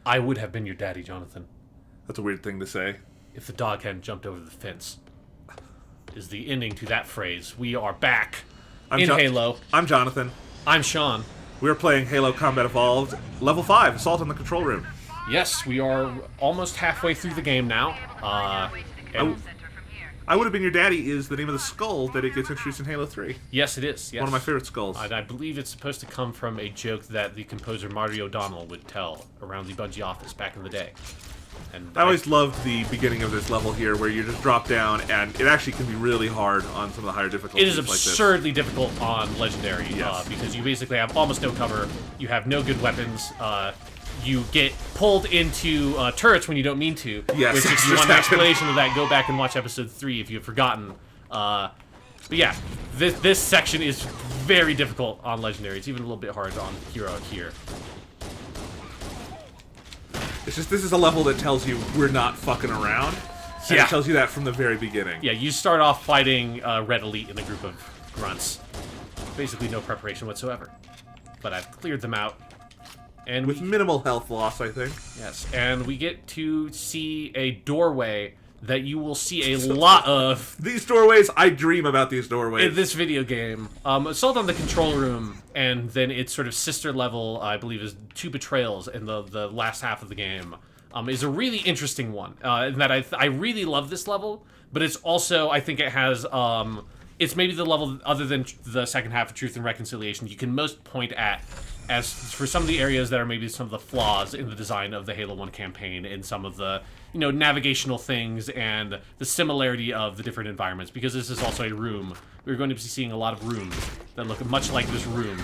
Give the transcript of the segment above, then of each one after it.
I would have been your daddy, Jonathan, That's a weird thing to say. if the dog hadn't jumped over the fence. Is the ending to that phrase. We are back in Halo. I'm Jonathan. I'm Sean. We're playing Halo Combat Evolved, Level 5, Assault on the Control Room. Yes, we are almost halfway through the game now. And I Would Have Been Your Daddy is the name of the skull that it gets introduced in Halo 3. yes, it is. Yes. One of my favorite skulls. I believe it's supposed to come from a joke that the composer Marty O'Donnell would tell around the Bungie office back in the day. And I always loved the beginning of this level here, where you just drop down, and it actually can be really hard on some of the higher difficulties. It is absurdly difficult on Legendary, Yes. because you basically have almost no cover, you have no good weapons, you get pulled into turrets when you don't mean to. Yes, which, if you want an explanation of that, go back and watch episode 3 if you've forgotten. But yeah, this section is very difficult on Legendary. It's even a little bit hard on Hero here. It's just, this is a level that tells you we're not fucking around. And Yeah. it tells you that from the very beginning. Yeah, you start off fighting Red Elite in a group of grunts. Basically no preparation whatsoever. But I've cleared them out. And With minimal health loss, I think. yes, and we get to see a doorway that you will see a lot of These doorways, I dream about these in doorways. this video game. Assault on the Control Room, and then its sort of sister level, I believe, is 2 Betrayals in the last half of the game, is a really interesting one. In that I really love this level, but it's also, I think it has, it's maybe the level, other than the second half of Truth and Reconciliation, you can most point at as for some of the areas that are maybe some of the flaws in the design of the Halo 1 campaign, and some of the, navigational things and the similarity of the different environments, because this is also a room. We're going to be seeing a lot of rooms that look much like this room,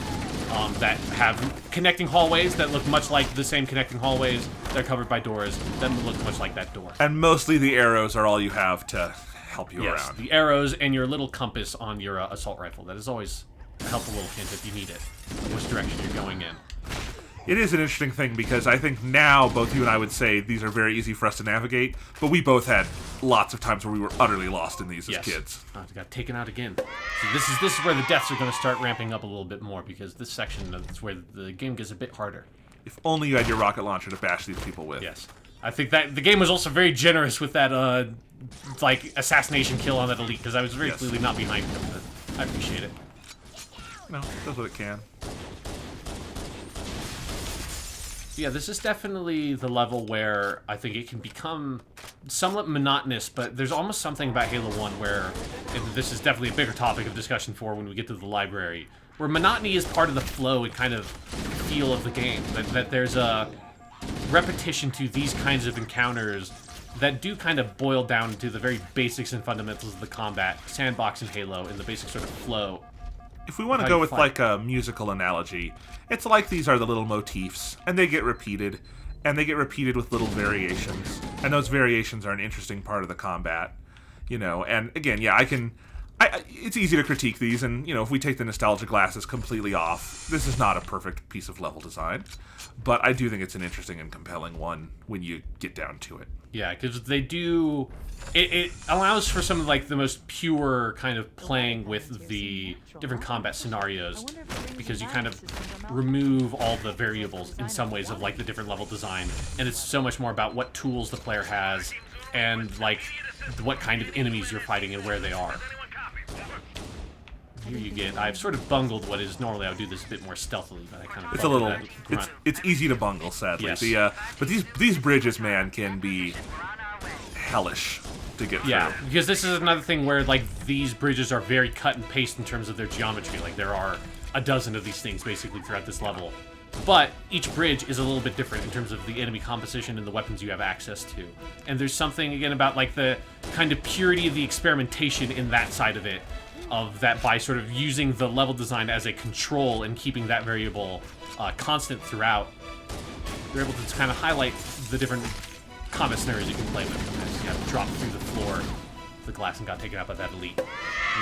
that have connecting hallways that look much like the same connecting hallways that are covered by doors that look much like that door. And mostly the arrows are all you have to help you Yes, around. the arrows and your little compass on your assault rifle. That is always a helpful little hint if you need it, which direction you're going in. It is an interesting thing, because I think now both you and I would say these are very easy for us to navigate, but we both had lots of times where we were utterly lost in these as kids. Got taken out again. So this is where the deaths are going to start ramping up a little bit more, because this section is where the game gets a bit harder. If only you had your rocket launcher to bash these people with. Yes. I think that the game was also very generous with that, assassination kill on that elite, because I was very clearly not behind him, but I appreciate it. No, it does what it can. Yeah, this is definitely the level where I think it can become somewhat monotonous, but there's almost something about Halo 1 where, and this is definitely a bigger topic of discussion for when we get to the library, where monotony is part of the flow and kind of feel of the game. That there's a repetition to these kinds of encounters that do kind of boil down to the very basics and fundamentals of the combat, sandbox in Halo, and the basic sort of flow. If we want to go with like a musical analogy, it's like these are the little motifs, and they get repeated, with little variations, and those variations are an interesting part of the combat, and again, yeah, it's easy to critique these, and, if we take the nostalgia glasses completely off, this is not a perfect piece of level design, but I do think it's an interesting and compelling one when you get down to it. Yeah, because they do... It allows for some of, the most pure kind of playing with the different combat scenarios, because you kind of remove all the variables in some ways of, the different level design, and it's so much more about what tools the player has, and, what kind of enemies you're fighting and where they are. Here you get... I've sort of bungled what is... Normally I would do this a bit more stealthily, but I kind of... It's a little... It's easy to bungle, sadly. Yes. But these bridges, man, can be hellish to get through. Yeah, because this is another thing where, these bridges are very cut and paste in terms of their geometry. There are a dozen of these things, basically, throughout this level. But each bridge is a little bit different in terms of the enemy composition and the weapons you have access to. And there's something, again, about, the kind of purity of the experimentation in that side of it, of that by sort of using the level design as a control and keeping that variable constant throughout, you're able to kind of highlight the different combat scenarios you can play with. As you have dropped through the floor, the glass, and got taken out by that elite.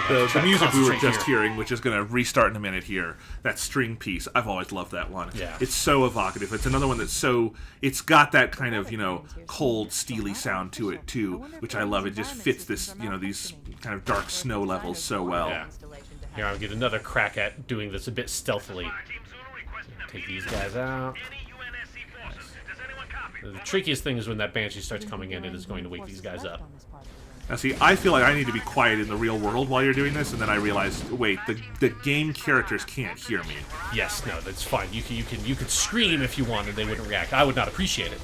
The music we were just hearing, which is going to restart in a minute here, that string piece, I've always loved that one. Yeah. It's so evocative. It's another one that's so... It's got that kind of, cold, steely sound to it, too, which I love. It just fits this, these kind of dark snow levels so well. Yeah. Here, I'll get another crack at doing this a bit stealthily. Take these guys out. Nice. The trickiest thing is when that Banshee starts coming in, it is going to wake these guys up. Now see, I feel like I need to be quiet in the real world while you're doing this, and then I realized, wait, the game characters can't hear me. Yes, no, that's fine. You could scream if you wanted, they wouldn't react. I would not appreciate it.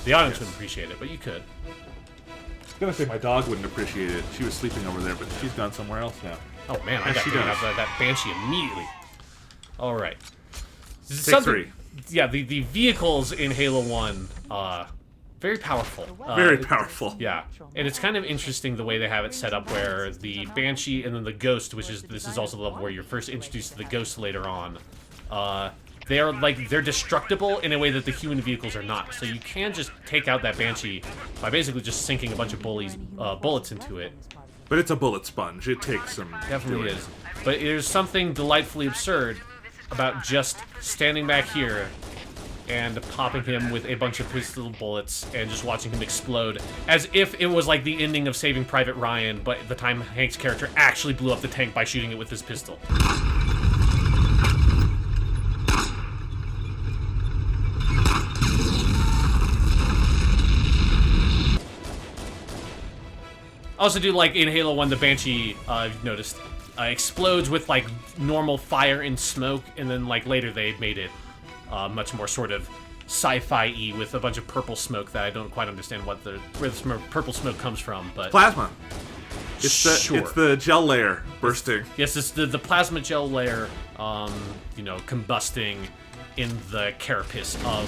The audience wouldn't appreciate it, but you could. I was gonna say my dog wouldn't appreciate it. She was sleeping over there, but she's gone somewhere else now. Oh man, I got to have that Banshee immediately. All right. Take 3. Yeah, the vehicles in Halo 1, very powerful. Very powerful. Yeah, and it's kind of interesting the way they have it set up, where the Banshee and then the Ghost, this is also the level where you're first introduced to the Ghost later on. They're destructible in a way that the human vehicles are not. So you can just take out that Banshee by basically just sinking a bunch of bullets into it. But it's a bullet sponge. It takes some. Definitely is. But there's something delightfully absurd about just standing back here and popping him with a bunch of pistol bullets and just watching him explode, as if it was like the ending of Saving Private Ryan, but the time Hank's character actually blew up the tank by shooting it with his pistol. Also, do like in Halo 1, the Banshee, I've noticed, explodes with like normal fire and smoke, and then like later they made it much more sort of sci-fi-y with a bunch of purple smoke that I don't quite understand where the purple smoke comes from, but plasma. It's the gel layer bursting. Yes, it's the plasma gel layer, you know, combusting in the carapace of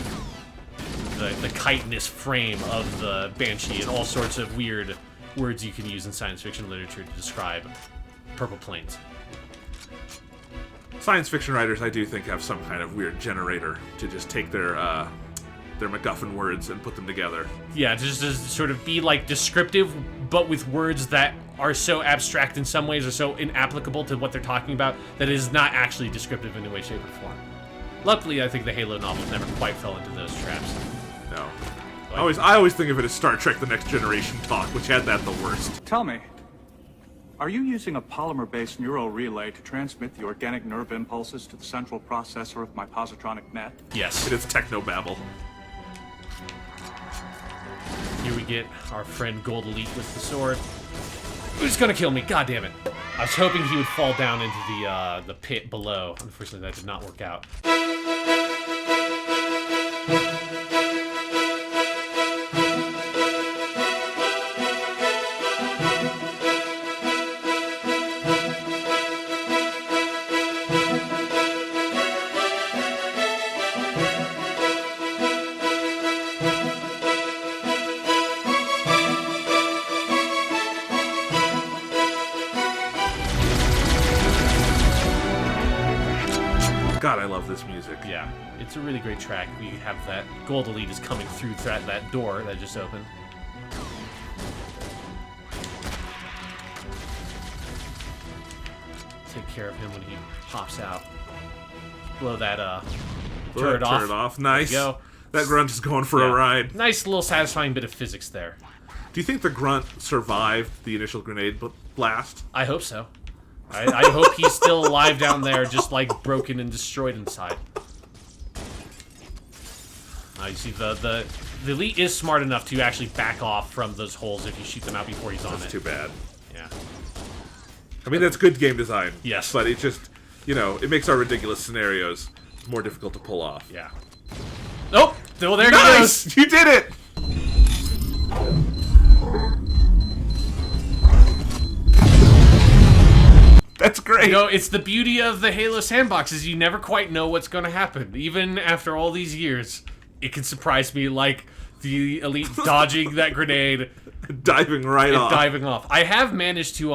the chitinous frame of the Banshee, and all sorts of weird words you can use in science fiction literature to describe purple planes. Science fiction writers, I do think, have some kind of weird generator to just take their MacGuffin words and put them together. Yeah, just to sort of be like descriptive, but with words that are so abstract in some ways or so inapplicable to what they're talking about that it is not actually descriptive in any way, shape, or form. Luckily, I think the Halo novels never quite fell into those traps. No. I always think of it as Star Trek The Next Generation talk, which had that the worst. Tell me, are you using a polymer-based neural relay to transmit the organic nerve impulses to the central processor of my positronic net? Yes. It is technobabble. Here we get our friend Gold Elite with the sword. Who's gonna kill me? God damn it. I was hoping he would fall down into the pit below. Unfortunately, that did not work out. God, I love this music. Yeah, it's a really great track. We have that Gold Elite is coming through that door that just opened. Take care of him when he pops out. Blow that turret off. Turret off. Nice. There you go. That grunt is going for a ride. Nice little satisfying bit of physics there. Do you think the grunt survived the initial grenade blast? I hope so. I hope he's still alive down there, just like broken and destroyed inside. You see, the Elite is smart enough to actually back off from those holes if you shoot them out before he's on it. That's too bad. Yeah. I mean, that's good game design. Yes. But it just, you know, it makes our ridiculous scenarios more difficult to pull off. Yeah. Nope. Well, there Nice! he goes. You did it! That's great. You know, it's the beauty of the Halo sandbox is you never quite know what's going to happen. Even after all these years, it can surprise me, like the Elite dodging that grenade. Diving right off. Diving off. I have managed to,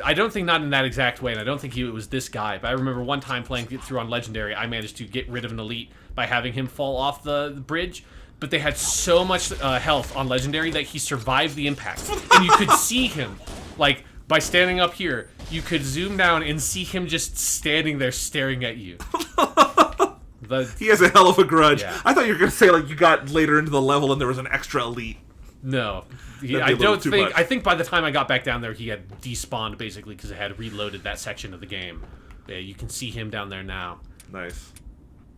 I don't think not in that exact way, and I don't think it was this guy, but I remember one time playing through on Legendary, I managed to get rid of an Elite by having him fall off the bridge, but they had so much health on Legendary that he survived the impact. And you could see him, like, by standing up here, you could zoom down and see him just standing there staring at you. He has a hell of a grudge. Yeah. I thought you were going to say, like, you got later into the level and there was an extra Elite. No. Much. I think by the time I got back down there, he had despawned, basically, because it had reloaded that section of the game. Yeah, you can see him down there now. Nice.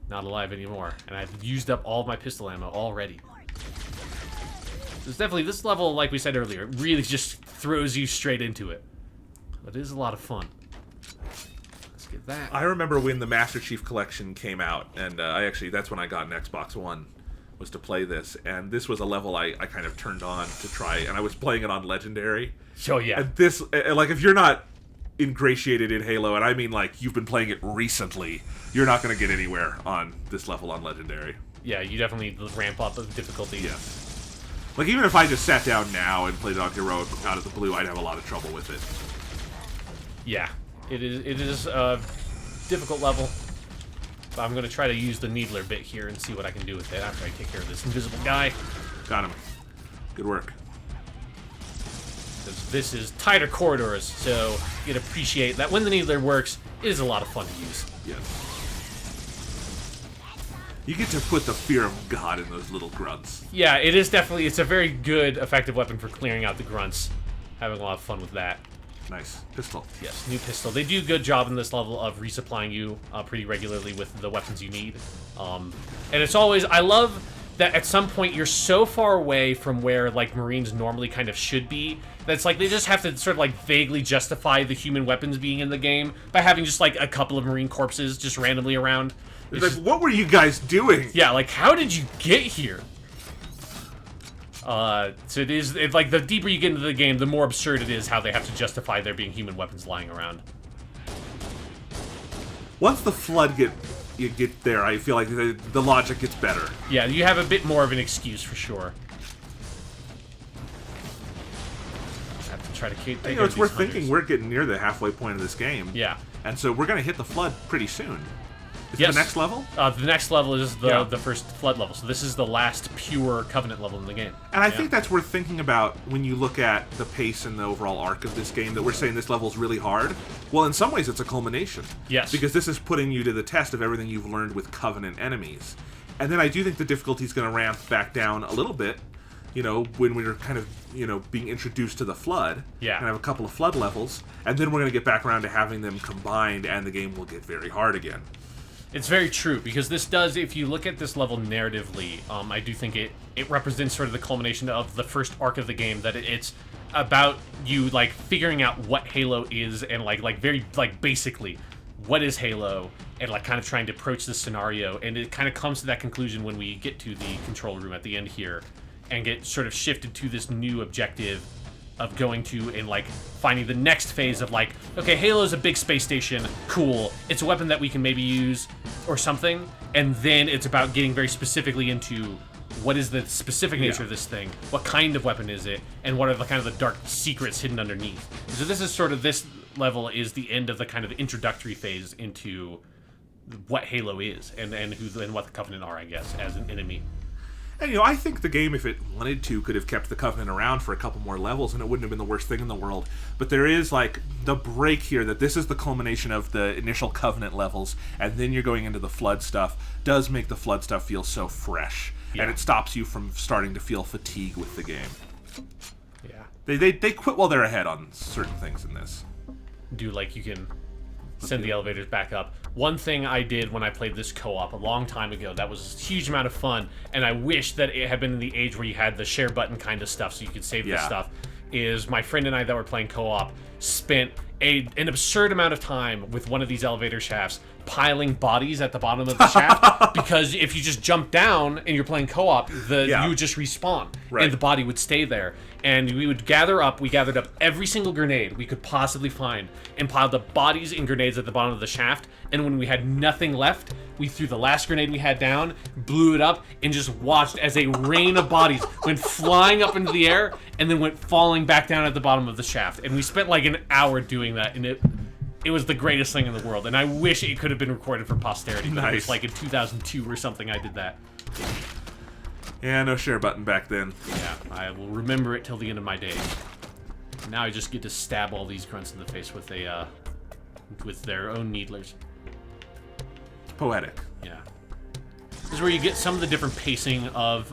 Not alive anymore. And I've used up all of my pistol ammo already. There's definitely this level, like we said earlier, it really just throws you straight into it. But it is a lot of fun. Let's get that. I remember when the Master Chief Collection came out, and that's when I got an Xbox One, was to play this, and this was a level I kind of turned on to try, and I was playing it on Legendary. Oh, yeah. And this, like, if you're not ingratiated in Halo, and I mean, like, you've been playing it recently, you're not going to get anywhere on this level on Legendary. Yeah, you definitely need to ramp up the difficulty. Yes. Like, even if I just sat down now and played it on Heroic out of the blue, I'd have a lot of trouble with it. Yeah, it is a difficult level. But I'm going to try to use the Needler bit here and see what I can do with it after I take care of this invisible guy. Got him. Good work. This is tighter corridors, so you can appreciate that when the Needler works, it is a lot of fun to use. Yes. You get to put the fear of God in those little grunts. Yeah, it is definitely, it's a very good, effective weapon for clearing out the grunts. Having a lot of fun with that. Nice. Pistol. Yes, new pistol. They do a good job in this level of resupplying you pretty regularly with the weapons you need. And it's always, I love that at some point you're so far away from where, like, Marines normally kind of should be, that it's like they just have to sort of, like, vaguely justify the human weapons being in the game by having just, like, a couple of Marine corpses just randomly around. It's like, what were you guys doing? Yeah, like, how did you get here? So it's like, the deeper you get into the game, the more absurd it is how they have to justify there being human weapons lying around. Once the Flood you get there, I feel like the logic gets better. Yeah, you have a bit more of an excuse for sure. Have to try to keep. You know, it's worth thinking we're getting near the halfway point of this game. Yeah. And so we're going to hit the Flood pretty soon. Is Yes. it the next level? The next level is the first Flood level, so this is the last pure Covenant level in the game. And I think that's worth thinking about when you look at the pace and the overall arc of this game, that we're saying this level is really hard. Well, in some ways, it's a culmination. Yes. Because this is putting you to the test of everything you've learned with Covenant enemies. And then I do think the difficulty is going to ramp back down a little bit, you know, when we're kind of, you know, being introduced to the Flood. Yeah. And have a couple of Flood levels. And then we're going to get back around to having them combined, and the game will get very hard again. It's very true, because this does, if you look at this level narratively, I do think it represents sort of the culmination of the first arc of the game, that it's about you, like, figuring out what Halo is, and, like very, like, basically, what is Halo, and, like, kind of trying to approach this scenario, and it kind of comes to that conclusion when we get to the control room at the end here, and get sort of shifted to this new objective of going to and, like, finding the next phase of, like, okay, Halo's a big space station, cool, it's a weapon that we can maybe use or something, and then it's about getting very specifically into what is the specific nature of this thing, what kind of weapon is it, and what are the kind of the dark secrets hidden underneath. So this is sort of, this level is the end of the kind of introductory phase into what Halo is, and what the Covenant are, I guess, as an enemy. And, you know, I think the game, if it wanted to, could have kept the Covenant around for a couple more levels, and it wouldn't have been the worst thing in the world. But there is, like, the break here, that this is the culmination of the initial Covenant levels, and then you're going into the Flood stuff, does make the Flood stuff feel so fresh. Yeah. And it stops you from starting to feel fatigue with the game. Yeah. They quit while they're ahead on certain things in this. Do, like, you can send the elevators back up. One thing I did when I played this co-op a long time ago that was a huge amount of fun, and I wish that it had been in the age where you had the share button kind of stuff so you could save this stuff, is my friend and I that were playing co-op spent an absurd amount of time with one of these elevator shafts piling bodies at the bottom of the shaft, because if you just jump down and you're playing co-op, you would just respawn, and the body would stay there. And we would gather up, we gathered up every single grenade we could possibly find, and piled up bodies and grenades at the bottom of the shaft, and when we had nothing left, we threw the last grenade we had down, blew it up, and just watched as a rain of bodies went flying up into the air, and then went falling back down at the bottom of the shaft. And we spent like an hour doing that, and it was the greatest thing in the world, and I wish it could have been recorded for posterity, but it was like in 2002 or something I did that. Yeah, no share button back then. Yeah, I will remember it till the end of my days. Now I just get to stab all these grunts in the face with their own needlers. Poetic. Yeah. This is where you get some of the different pacing of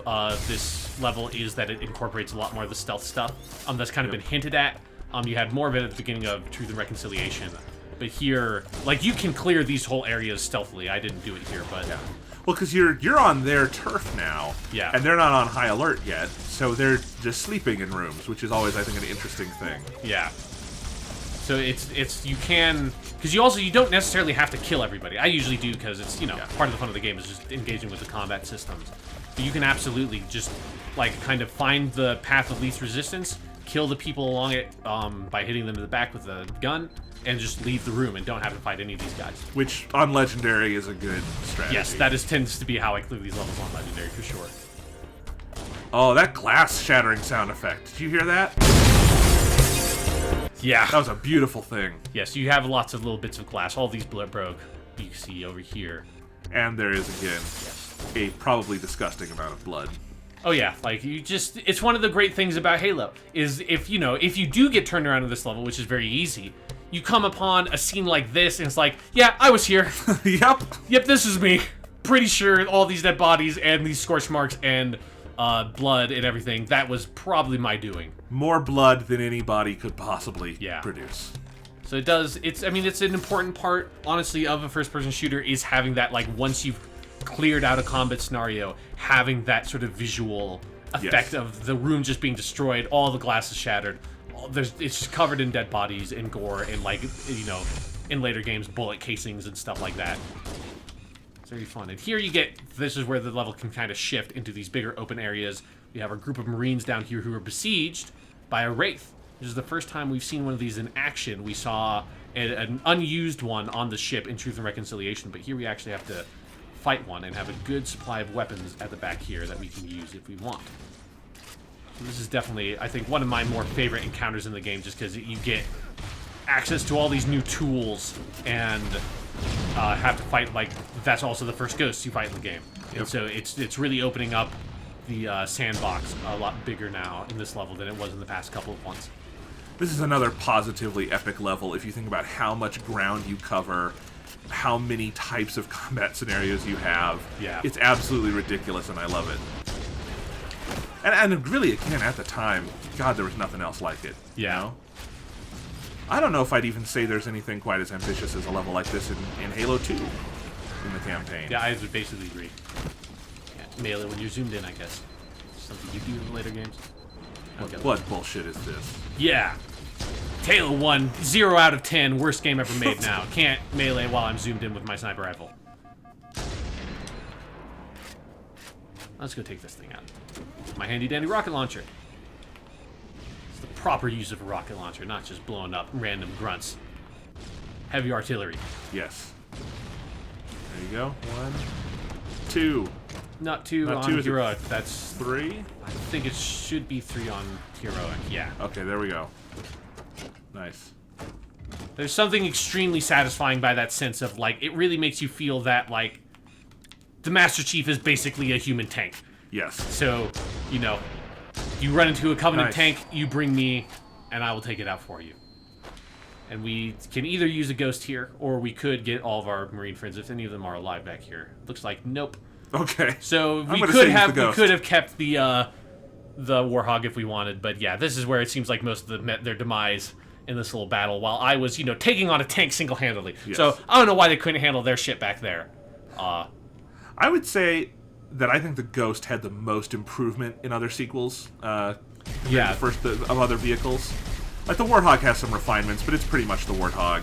this level, is that it incorporates a lot more of the stealth stuff. That's kind of been hinted at. You had more of it at the beginning of Truth and Reconciliation. But here, like, you can clear these whole areas stealthily. I didn't do it here, but... Yeah. Well, because you're on their turf now, Yeah. and they're not on high alert yet, so they're just sleeping in rooms, which is always, I think, an interesting thing. Yeah. So it's you can, because you don't necessarily have to kill everybody. I usually do because it's part of the fun of the game is just engaging with the combat systems. But you can absolutely just like kind of find the path of least resistance, kill the people along it by hitting them in the back with a gun, and just leave the room and don't have to fight any of these guys. Which on Legendary is a good strategy. Yes, that tends to be how I clear these levels on Legendary for sure. Oh, that glass shattering sound effect! Did you hear that? Yeah. That was a beautiful thing. Yes, you have lots of little bits of glass. All these broke. You can see over here. And there is, again, a probably disgusting amount of blood. Oh yeah, like it's one of the great things about Halo, is if you do get turned around in this level, which is very easy, you come upon a scene like this, and it's like, yeah, I was here. Yep, this is me. Pretty sure all these dead bodies and these scorch marks and blood and everything, that was probably my doing. More blood than anybody could possibly produce. So it's an important part, honestly, of a first-person shooter, is having that, like, once you've cleared out a combat scenario, having that sort of visual effect of the room just being destroyed, all the glass is shattered, it's just covered in dead bodies and gore and, like, in later games, bullet casings and stuff like that. Very fun. And here this is where the level can kind of shift into these bigger open areas. We have our group of Marines down here who are besieged by a Wraith. This is the first time we've seen one of these in action. We saw an unused one on the ship in Truth and Reconciliation, but here we actually have to fight one and have a good supply of weapons at the back here that we can use if we want. So this is definitely, I think, one of my more favorite encounters in the game, just because you get access to all these new tools and have to fight, like, that's also the first ghost you fight in the game. Yep. And so it's really opening up the sandbox a lot bigger now in this level than it was in the past couple of ones. This is another positively epic level if you think about how much ground you cover, how many types of combat scenarios you have. Yeah. It's absolutely ridiculous, and I love it. And really, again, at the time, God, there was nothing else like it. Yeah. You know? I don't know if I'd even say there's anything quite as ambitious as a level like this in Halo 2 in the campaign. Yeah, I would basically agree. Yeah, melee when you're zoomed in, I guess. Something you do in the later games. What bullshit is this? Yeah. Halo 1, 0 out of 10, worst game ever made now. Can't melee while I'm zoomed in with my sniper rifle. Let's go take this thing out. My handy dandy rocket launcher. It's the proper use of a rocket launcher, not just blowing up random grunts. Heavy artillery. Yes. There you go. 1, 2. Not 2 Not on 2, heroic. That's 3. I think it should be 3 on heroic. Yeah. Okay, there we go. Nice. There's something extremely satisfying by that sense of, like, it really makes you feel that, like, the Master Chief is basically a human tank. Yes. So, you run into a Covenant Nice. tank, you bring me, and I will take it out for you. And we can either use a ghost here, or we could get all of our Marine friends, if any of them are alive back here. Looks like nope. Okay. So we I'm gonna could say have use the ghost. kept the Warhog if we wanted, but yeah, this is where it seems like most of them met their demise in this little battle, while I was, taking on a tank single-handedly. Yes. So I don't know why they couldn't handle their shit back there. I would say that I think the Ghost had the most improvement in other sequels. Yeah. Of other vehicles. Like, the Warthog has some refinements, but it's pretty much the Warthog.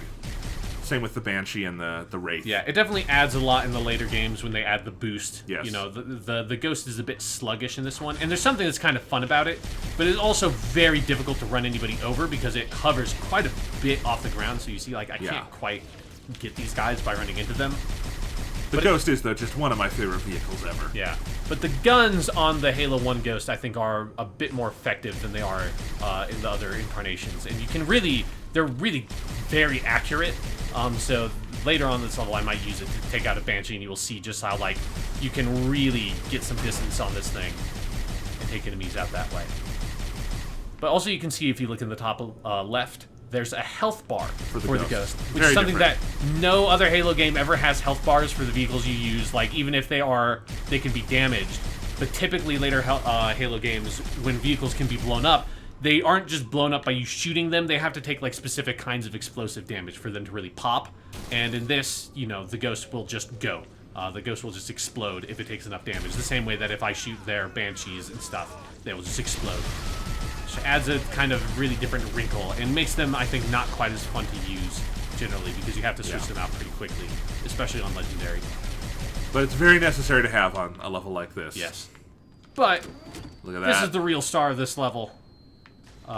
Same with the Banshee and the Wraith. Yeah, it definitely adds a lot in the later games when they add the boost. Yes. The Ghost is a bit sluggish in this one, and there's something that's kind of fun about it, but it's also very difficult to run anybody over because it hovers quite a bit off the ground, so you see, like, I can't quite get these guys by running into them. The Ghost is, though, just one of my favorite vehicles ever. Yeah, but the guns on the Halo 1 Ghost, I think, are a bit more effective than they are in the other incarnations, and you can they're really very accurate. So later on in this level, I might use it to take out a Banshee, and you will see just how, like, you can really get some distance on this thing and take enemies out that way. But also, you can see, if you look in the top left, there's a health bar for the Ghost, which is something that no other Halo game ever has. Health bars for the vehicles you use, like, even if they can be damaged. But typically later Halo games, when vehicles can be blown up, they aren't just blown up by you shooting them, they have to take, like, specific kinds of explosive damage for them to really pop. And in this, the Ghost will just go. The ghost will just explode if it takes enough damage. The same way that if I shoot their Banshees and stuff, they will just explode. Which adds a kind of really different wrinkle and makes them, I think, not quite as fun to use generally because you have to switch them out pretty quickly, especially on Legendary. But it's very necessary to have on a level like this. Yes. But look at that. This is the real star of this level.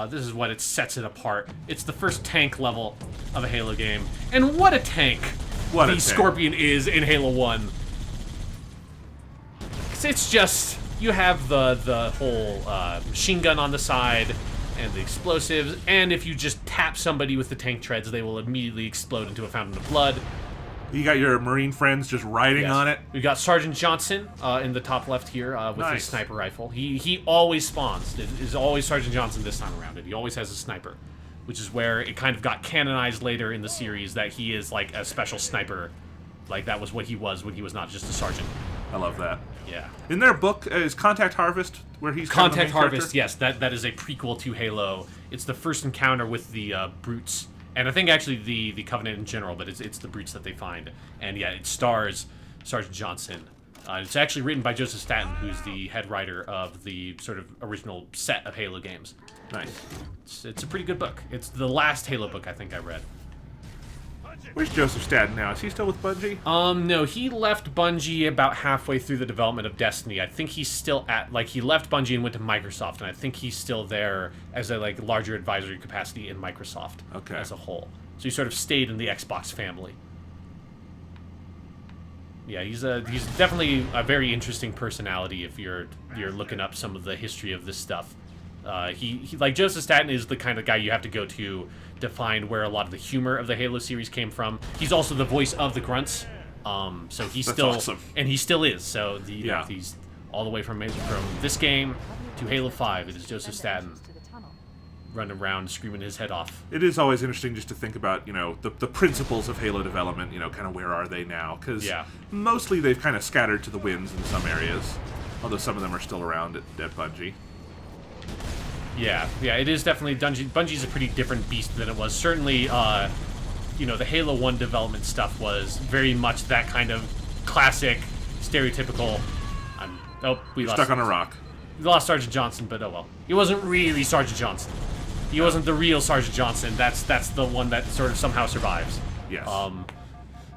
This is what it sets it apart. It's the first tank level of a Halo game. And what a tank the Scorpion is in Halo 1. 'Cause it's just, you have the whole machine gun on the side and the explosives, and if you just tap somebody with the tank treads, they will immediately explode into a fountain of blood. You got your Marine friends just riding on it. We got Sergeant Johnson in the top left here with his sniper rifle. He always spawns. It is always Sergeant Johnson this time around, and he always has a sniper, which is where it kind of got canonized later in the series that he is like a special sniper. Like that was what he was when he was not just a sergeant. I love that. Yeah. In their book, is Contact Harvest where he's Contact Harvest? Yes, that is a prequel to Halo. It's the first encounter with the brutes. And I think actually the Covenant in general, but it's the brutes that they find. And yeah, it stars Sergeant Johnson. It's actually written by Joseph Staten, who's the head writer of the sort of original set of Halo games. Nice. It's a pretty good book. It's the last Halo book I think I read. Where's Joseph Staten now? Is he still with Bungie? No, he left Bungie about halfway through the development of Destiny. I think he's still at, like, he left Bungie and went to Microsoft, and I think he's still there as a, like, larger advisory capacity in Microsoft as a whole. So he sort of stayed in the Xbox family. Yeah, he's definitely a very interesting personality if you're looking up some of the history of this stuff. He like Joseph Staten is the kind of guy you have to go to find where a lot of the humor of the Halo series came from. He's also the voice of the Grunts, so he's That's still awesome. And he still is. So he's all the way from this game to Halo 5. It is Joseph Staten running around screaming his head off. It is always interesting just to think about, you know, the principles of Halo development, you know, kind of where are they now? Because mostly they've kind of scattered to the winds in some areas, although some of them are still around at Bungie. Yeah, it is definitely Bungie's a pretty different beast than it was. Certainly, you know, the Halo 1 development stuff was very much that kind of classic, stereotypical. We lost. Stuck on a rock. We lost Sergeant Johnson, but oh well. He wasn't really Sergeant Johnson. He wasn't the real Sergeant Johnson. That's the one that sort of somehow survives. Yes.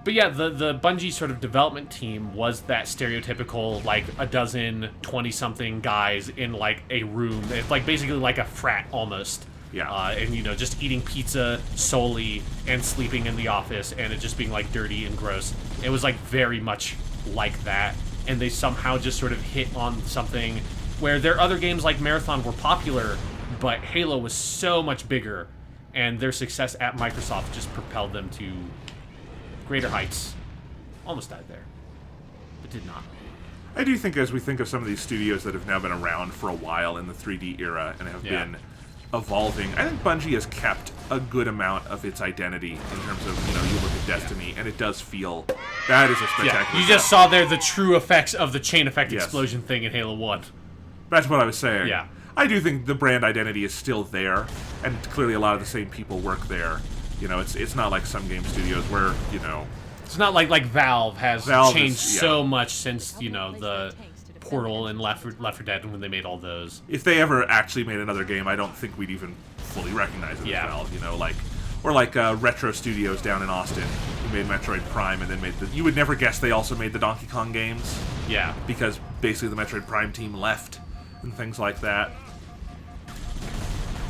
But yeah, the Bungie sort of development team was that stereotypical, like, a dozen 20-something guys in, like, a room. It's, like, basically like a frat, almost. Yeah. And, you know, just eating pizza solely and sleeping in the office and it just being, like, dirty and gross. It was, like, very much like that. And they somehow just sort of hit on something where their other games like Marathon were popular, but Halo was so much bigger. And their success at Microsoft just propelled them to greater heights. Almost died there, but did not. I do think as we think of some of these studios that have now been around for a while in the 3D era and have been evolving, I think Bungie has kept a good amount of its identity in terms of, you know, you look at Destiny and it does feel, that is a spectacular you just saw there the true effects of the chain effect explosion thing in Halo 1. That's what I was saying. Yeah. I do think the brand identity is still there, and clearly a lot of the same people work there. You know, it's not like some game studios where, you know... It's not like Valve has changed so much since, you know, the Portal and Left 4 Dead when they made all those. If they ever actually made another game, I don't think we'd even fully recognize it as Valve, you know, like... Or like Retro Studios down in Austin, who made Metroid Prime and then made the... You would never guess they also made the Donkey Kong games. Yeah. Because basically the Metroid Prime team left and things like that.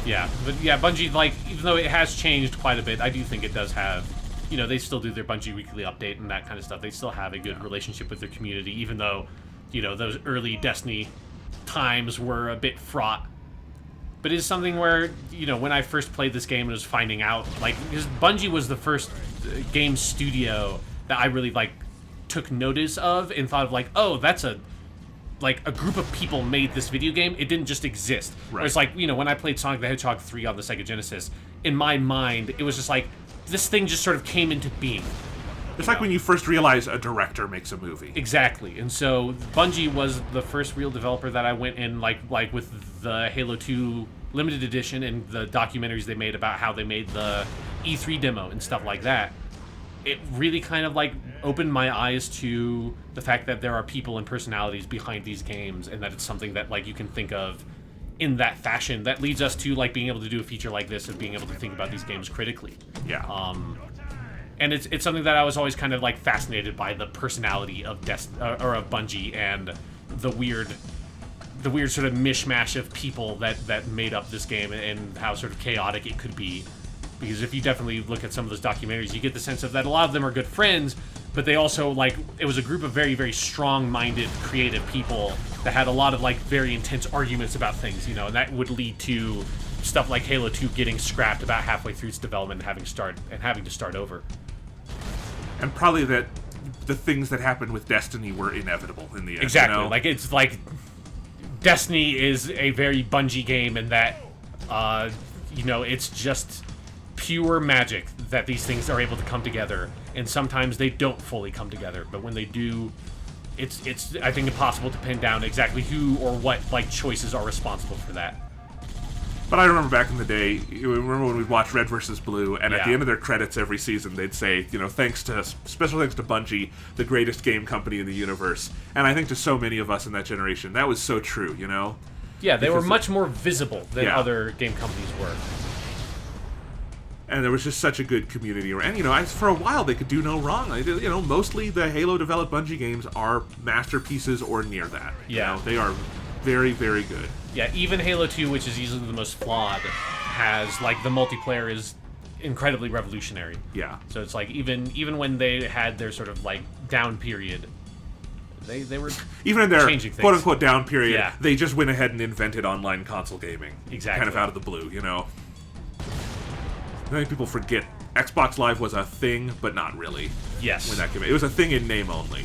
Yeah, but yeah, Bungie, like, even though it has changed quite a bit, I do think it does have, you know, they still do their Bungie Weekly Update and that kind of stuff. They still have a good relationship with their community, even though, you know, those early Destiny times were a bit fraught. But it is something where, you know, when I first played this game and was finding out, like, because Bungie was the first game studio that I really, like, took notice of and thought of, like, oh, that's a group of people made this video game. It didn't just exist. Right. It's like, you know, when I played Sonic the Hedgehog 3 on the Sega Genesis, in my mind, it was just like, this thing just sort of came into being. It's like when you first realize a director makes a movie. Exactly. And so Bungie was the first real developer that I went in, like with the Halo 2 limited edition and the documentaries they made about how they made the E3 demo and stuff like that. it really kind of like opened my eyes to the fact that there are people and personalities behind these games, and that it's something that like you can think of in that fashion. That leads us to like being able to do a feature like this and being able to think about these games critically. Yeah. And it's something that I was always kind of like fascinated by, the personality of of Bungie, and the weird sort of mishmash of people that made up this game, and how sort of chaotic it could be. Because if you definitely look at some of those documentaries, you get the sense of that a lot of them are good friends, but they also, like, it was a group of very, very strong-minded, creative people that had a lot of, like, very intense arguments about things, you know, and that would lead to stuff like Halo 2 getting scrapped about halfway through its development and having to start over. And probably that the things that happened with Destiny were inevitable in the end. Exactly. You know? Like, it's like Destiny is a very Bungie game, and that, you know, it's just pure magic that these things are able to come together, and sometimes they don't fully come together, but when they do, it's I think impossible to pin down exactly who or what like choices are responsible for that. But I remember back in the day, you remember when we'd watch Red vs. Blue, and at Yeah. the end of their credits every season, they'd say, you know, special thanks to Bungie, the greatest game company in the universe. And I think to so many of us in that generation, that was so true, you know? Yeah, they were Because much more visible than Yeah. other game companies were. And there was just such a good community. And, you know, for a while, they could do no wrong. You know, mostly the Halo-developed Bungie games are masterpieces or near that. Yeah. You know, they are very, very good. Yeah, even Halo 2, which is easily the most flawed, has, like, the multiplayer is incredibly revolutionary. Yeah. So it's like, even when they had their sort of, like, down period, they were Even in their changing things. quote-unquote down period, Yeah. they just went ahead and invented online console gaming. Exactly. Kind of out of the blue, you know? I think people forget Xbox Live was a thing, but not really. Yes. When that came out. It was a thing in name only.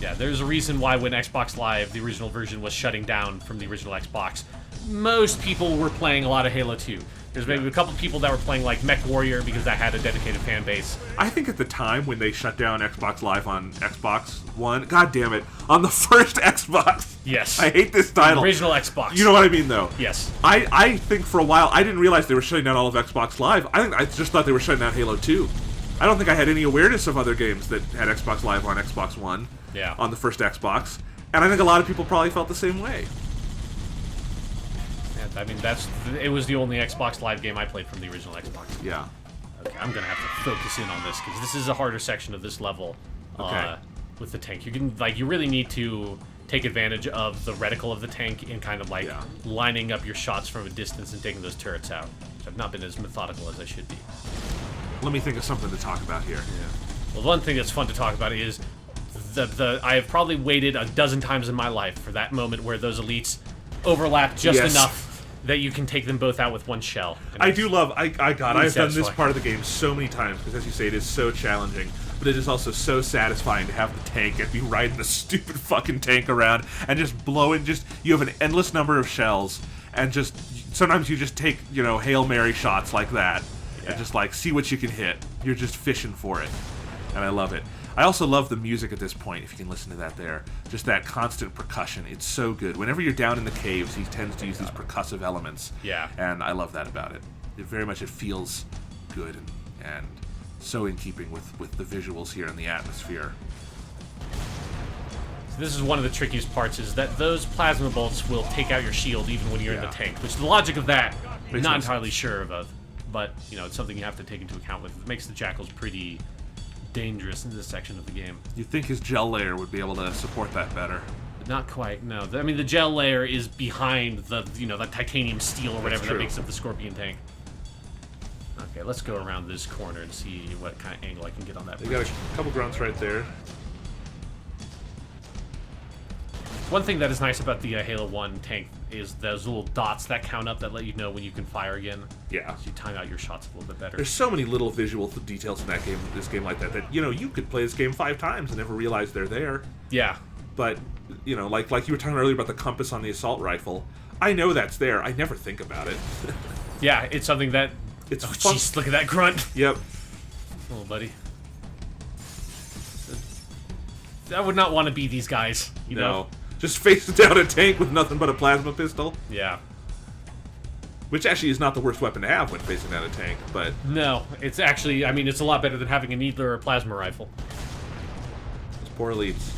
Yeah, there's a reason why when Xbox Live, the original version, was shutting down from the original Xbox, most people were playing a lot of Halo 2. There's maybe a couple people that were playing, like, Mech Warrior, because that had a dedicated fan base. I think at the time when they shut down Xbox Live on Xbox One, god damn it, on the first Xbox. Yes. I hate this title. Original Xbox. You know what I mean, though? Yes. I think for a while, I didn't realize they were shutting down all of Xbox Live. I just thought they were shutting down Halo 2. I don't think I had any awareness of other games that had Xbox Live on Xbox One. Yeah. On the first Xbox. And I think a lot of people probably felt the same way. I mean, it was the only Xbox Live game I played from the original Xbox. Yeah. Okay, I'm gonna have to focus in on this, because this is a harder section of this level. Okay. With the tank, you really need to take advantage of the reticle of the tank and kind of like lining up your shots from a distance and taking those turrets out. I've not been as methodical as I should be. Let me think of something to talk about here. Yeah. Well, one thing that's fun to talk about is I have probably waited a dozen times in my life for that moment where those elites overlap just enough that you can take them both out with one shell. I do love, I've done this satisfying. part of the game so many times, because as you say, it is so challenging, but it is also so satisfying to have the tank and be riding the stupid fucking tank around and just blowing, you have an endless number of shells, and sometimes you just take, you know, Hail Mary shots like that, and just like, see what you can hit. You're just fishing for it, and I love it. I also love the music at this point, if you can listen to that there. Just that constant percussion. It's so good. Whenever you're down in the caves, he tends to use these percussive elements. Yeah. And I love that about it. It feels good and so in keeping with the visuals here and the atmosphere. So this is one of the trickiest parts, is that those plasma bolts will take out your shield even when you're in the tank, which the logic of that, I'm not entirely sure of. But, you know, it's something you have to take into account with. It makes the Jackals pretty dangerous in this section of the game. You'd think his gel layer would be able to support that better. But not quite, no. I mean, the gel layer is behind the, you know, the titanium steel or whatever that makes up the Scorpion tank. Okay, let's go around this corner and see what kind of angle I can get on that bridge. You got a couple grunts right there. One thing that is nice about the Halo 1 tank is those little dots that count up that let you know when you can fire again. Yeah. So you time out your shots a little bit better. There's so many little visual details in this game like that, you know, you could play this game 5 times and never realize they're there. Yeah. But, you know, like you were talking earlier about the compass on the assault rifle, I know that's there. I never think about it. Yeah, it's something that... It's fun. Jeez, look at that grunt. Yep. Oh, buddy. I would not want to be these guys, you know? Just facing down a tank with nothing but a plasma pistol. Yeah. Which actually is not the worst weapon to have when facing down a tank, but... No, it's actually, I mean, it's a lot better than having a needler or a plasma rifle. Those poor elites.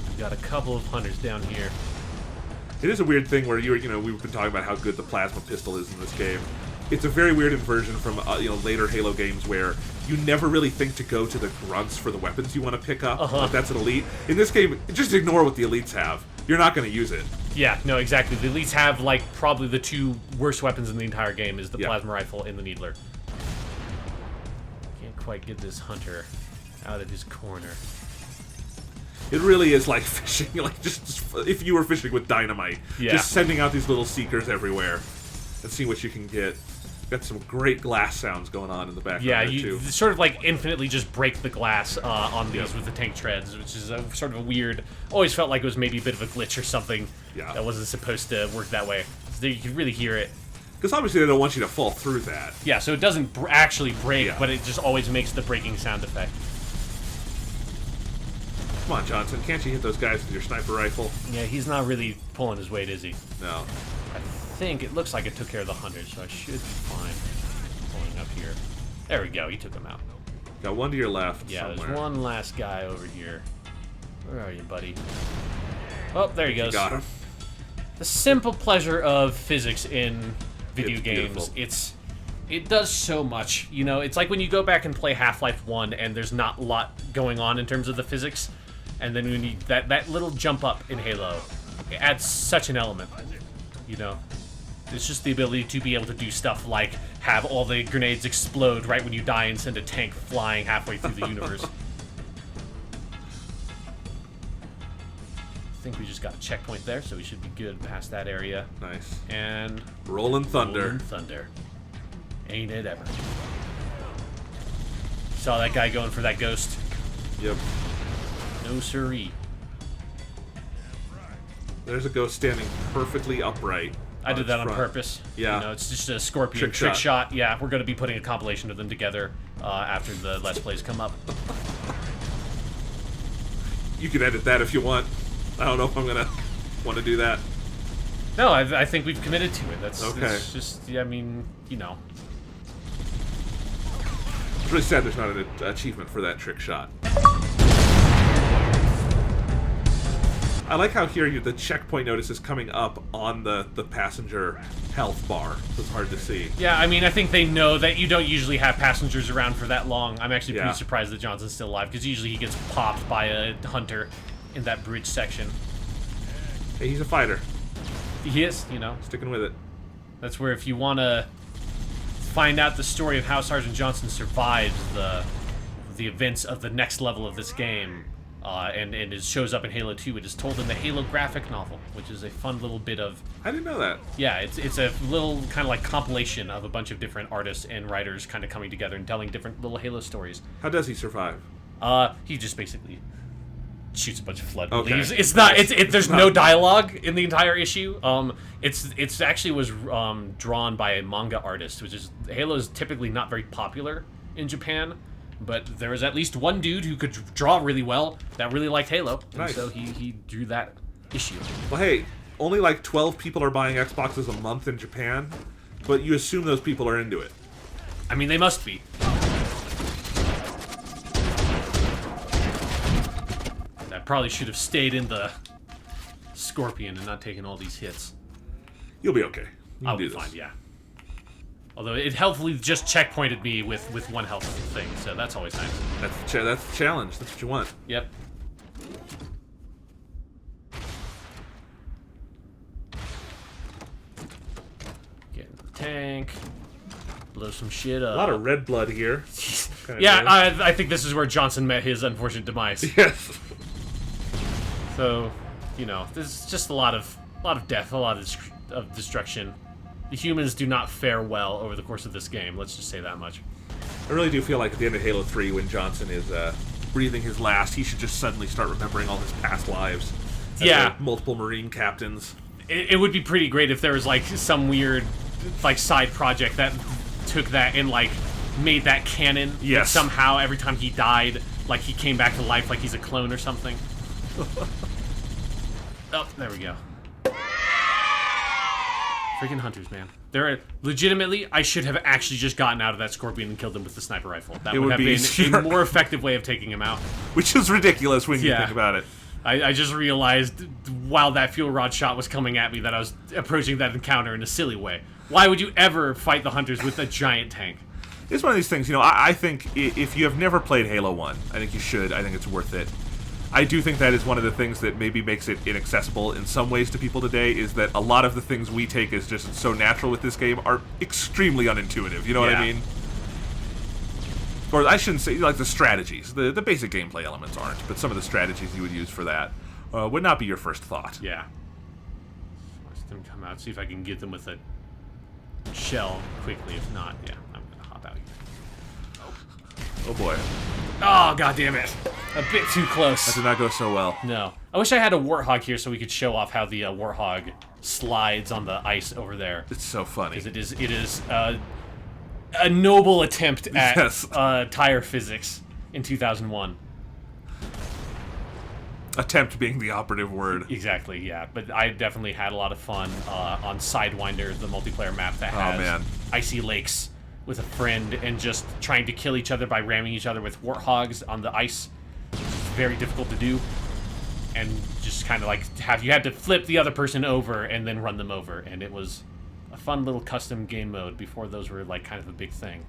We've got a couple of hunters down here. It is a weird thing where we've been talking about how good the plasma pistol is in this game. It's a very weird inversion from later Halo games where you never really think to go to the grunts for the weapons you want to pick up. Like that's an elite. In this game, just ignore what the elites have. You're not going to use it. Yeah, no, exactly. The elites have like probably the two worst weapons in the entire game is the plasma rifle and the needler. Can't quite get this hunter out of his corner. It really is like fishing, like just if you were fishing with dynamite. Yeah. Just sending out these little seekers everywhere and see what you can get. Got some great glass sounds going on in the background. Yeah, there, you too. sort of like infinitely just break the glass on these with the tank treads, which is sort of a weird. Always felt like it was maybe a bit of a glitch or something. Yeah. That wasn't supposed to work that way. So you can really hear it. Because obviously they don't want you to fall through that. Yeah, so it doesn't actually break, Yeah. but it just always makes the breaking sound effect. Come on, Johnson, can't you hit those guys with your sniper rifle? Yeah, he's not really pulling his weight, is he? No. I think it looks like it took care of the hunters, so I should be fine. Pulling up here. There we go, he took him out. Got one to your left. Yeah, somewhere. there's one last guy over here. Where are you, buddy? Oh, there he goes. You got him. The simple pleasure of physics in video It's games. beautiful. It does so much. You know, it's like when you go back and play Half-Life 1 and there's not a lot going on in terms of the physics, and then when you that little jump up in Halo, it adds such an element. You know, it's just the ability to be able to do stuff like have all the grenades explode right when you die and send a tank flying halfway through the universe. I think we just got a checkpoint there, so we should be good past that area. Nice. And Rolling Thunder. Rolling Thunder. Ain't it ever. Saw that guy going for that ghost. Yep. No siree. There's a ghost standing perfectly upright. I did that on front. purpose. Yeah. You know, it's just a scorpion Trick trick shot. shot. Yeah, we're going to be putting a compilation of them together after the Let's Plays come up. You can edit that if you want. I don't know if I'm gonna want to do that. No, I think we've committed to it. That's Okay. It's just, yeah, I mean, you know. It's really sad there's not an achievement for that trick shot. I like how here the checkpoint notice is coming up on the passenger health bar, so it's hard to see. Yeah, I mean, I think they know that you don't usually have passengers around for that long. I'm actually Yeah. pretty surprised that Johnson's still alive, because usually he gets popped by a hunter in that bridge section. Hey, he's a fighter. He is, you know. Sticking with it. That's where if you want to find out the story of how Sergeant Johnson survived the events of the next level of this game, and it shows up in Halo 2, it is told in the Halo graphic novel, which is a fun little bit of... I didn't know that. Yeah, it's a little kind of like compilation of a bunch of different artists and writers kind of coming together and telling different little Halo stories. How does he survive? He just basically shoots a bunch of flood Okay. leaves. It's not. There's no dialogue in the entire issue. It's actually was drawn by a manga artist, which is Halo is typically not very popular in Japan, but there was at least one dude who could draw really well that really liked Halo, and Nice. so he drew that issue. Well, hey, only like 12 people are buying Xboxes a month in Japan, but you assume those people are into it. I mean, they must be. I probably should have stayed in the Scorpion and not taken all these hits. You'll be okay. You I'll can be do this. fine, yeah. Although it helpfully just checkpointed me with one health thing, so that's always nice. That's the challenge. That's what you want. Yep. Get in the tank. Blow some shit up. A lot of red blood here. Yeah, I think this is where Johnson met his unfortunate demise. Yes. So, you know, there's just a lot of death, a lot of destruction. The humans do not fare well over the course of this game. Let's just say that much. I really do feel like at the end of Halo 3, when Johnson is breathing his last, he should just suddenly start remembering all his past lives. As Yeah. multiple Marine captains. It would be pretty great if there was like some weird like side project that took that and like made that canon. Yes. Somehow every time he died, like he came back to life like he's a clone or something. Oh, there we go. Freaking hunters, man. They're legitimately, I should have actually just gotten out of that scorpion and killed them with the sniper rifle. That would have been easier. a more effective way of taking him out. Which is ridiculous when you think about it. I just realized while that fuel rod shot was coming at me that I was approaching that encounter in a silly way. Why would you ever fight the hunters with a giant tank? It's one of these things, I think if you have never played Halo 1, I think you should. I think it's worth it. I do think that is one of the things that maybe makes it inaccessible in some ways to people today, is that a lot of the things we take as just so natural with this game are extremely unintuitive, you know what I mean? Or I shouldn't say, like, the strategies. The basic gameplay elements aren't, but some of the strategies you would use for that would not be your first thought. Yeah. Watch them come out, see if I can get them with a shell quickly. If not, yeah, I'm gonna hop out here. Oh boy. Oh, god damn it. A bit too close. That did not go so well. No. I wish I had a warthog here so we could show off how the warthog slides on the ice over there. It's so funny. Because it is a noble attempt at tire physics in 2001. Attempt being the operative word. Exactly, yeah. But I definitely had a lot of fun on Sidewinder, the multiplayer map that has icy lakes, with a friend and just trying to kill each other by ramming each other with warthogs on the ice. Which is very difficult to do. And just kind of like you had to flip the other person over and then run them over. And it was a fun little custom game mode before those were like kind of a big thing.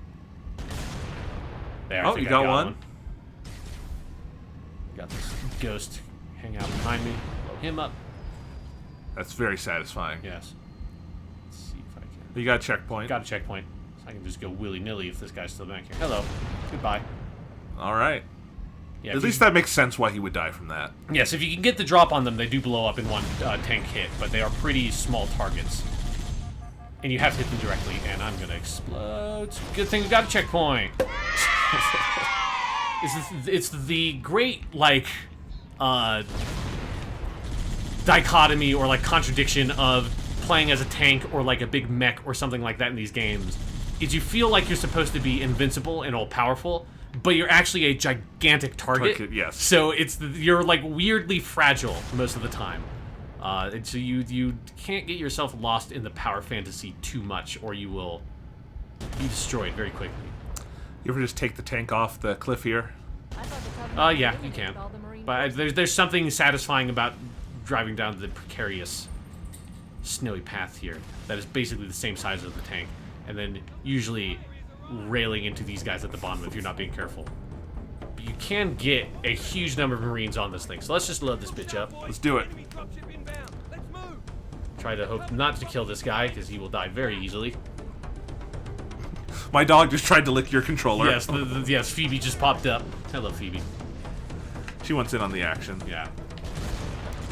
There, I think you got one? Got this ghost hang out behind me. Blow him up. That's very satisfying. Yes. Let's see if I can. You got a checkpoint. Got a checkpoint. So I can just go willy-nilly if this guy's still back here. Hello. Goodbye. All right. Yeah, At least that makes sense why he would die from that. Yes, if you can get the drop on them, they do blow up in one tank hit, but they are pretty small targets. And you have to hit them directly, and I'm gonna explode. Good thing we got a checkpoint. It's the great, like, dichotomy or, like, contradiction of playing as a tank or, like, a big mech or something like that in these games, is you feel like you're supposed to be invincible and all-powerful, but you're actually a gigantic target. Yes. So you're, like, weirdly fragile most of the time. And so you can't get yourself lost in the power fantasy too much, or you will be destroyed very quickly. You ever just take the tank off the cliff here? Yeah, you can. But there's something satisfying about driving down the precarious snowy path here that is basically the same size as the tank, and then usually railing into these guys at the bottom if you're not being careful. But you can get a huge number of Marines on this thing, so let's just load this bitch up. Let's do it. Try to hope not to kill this guy, because he will die very easily. My dog just tried to lick your controller. Yes, yes, Phoebe just popped up. Hello, Phoebe. She wants in on the action. Yeah.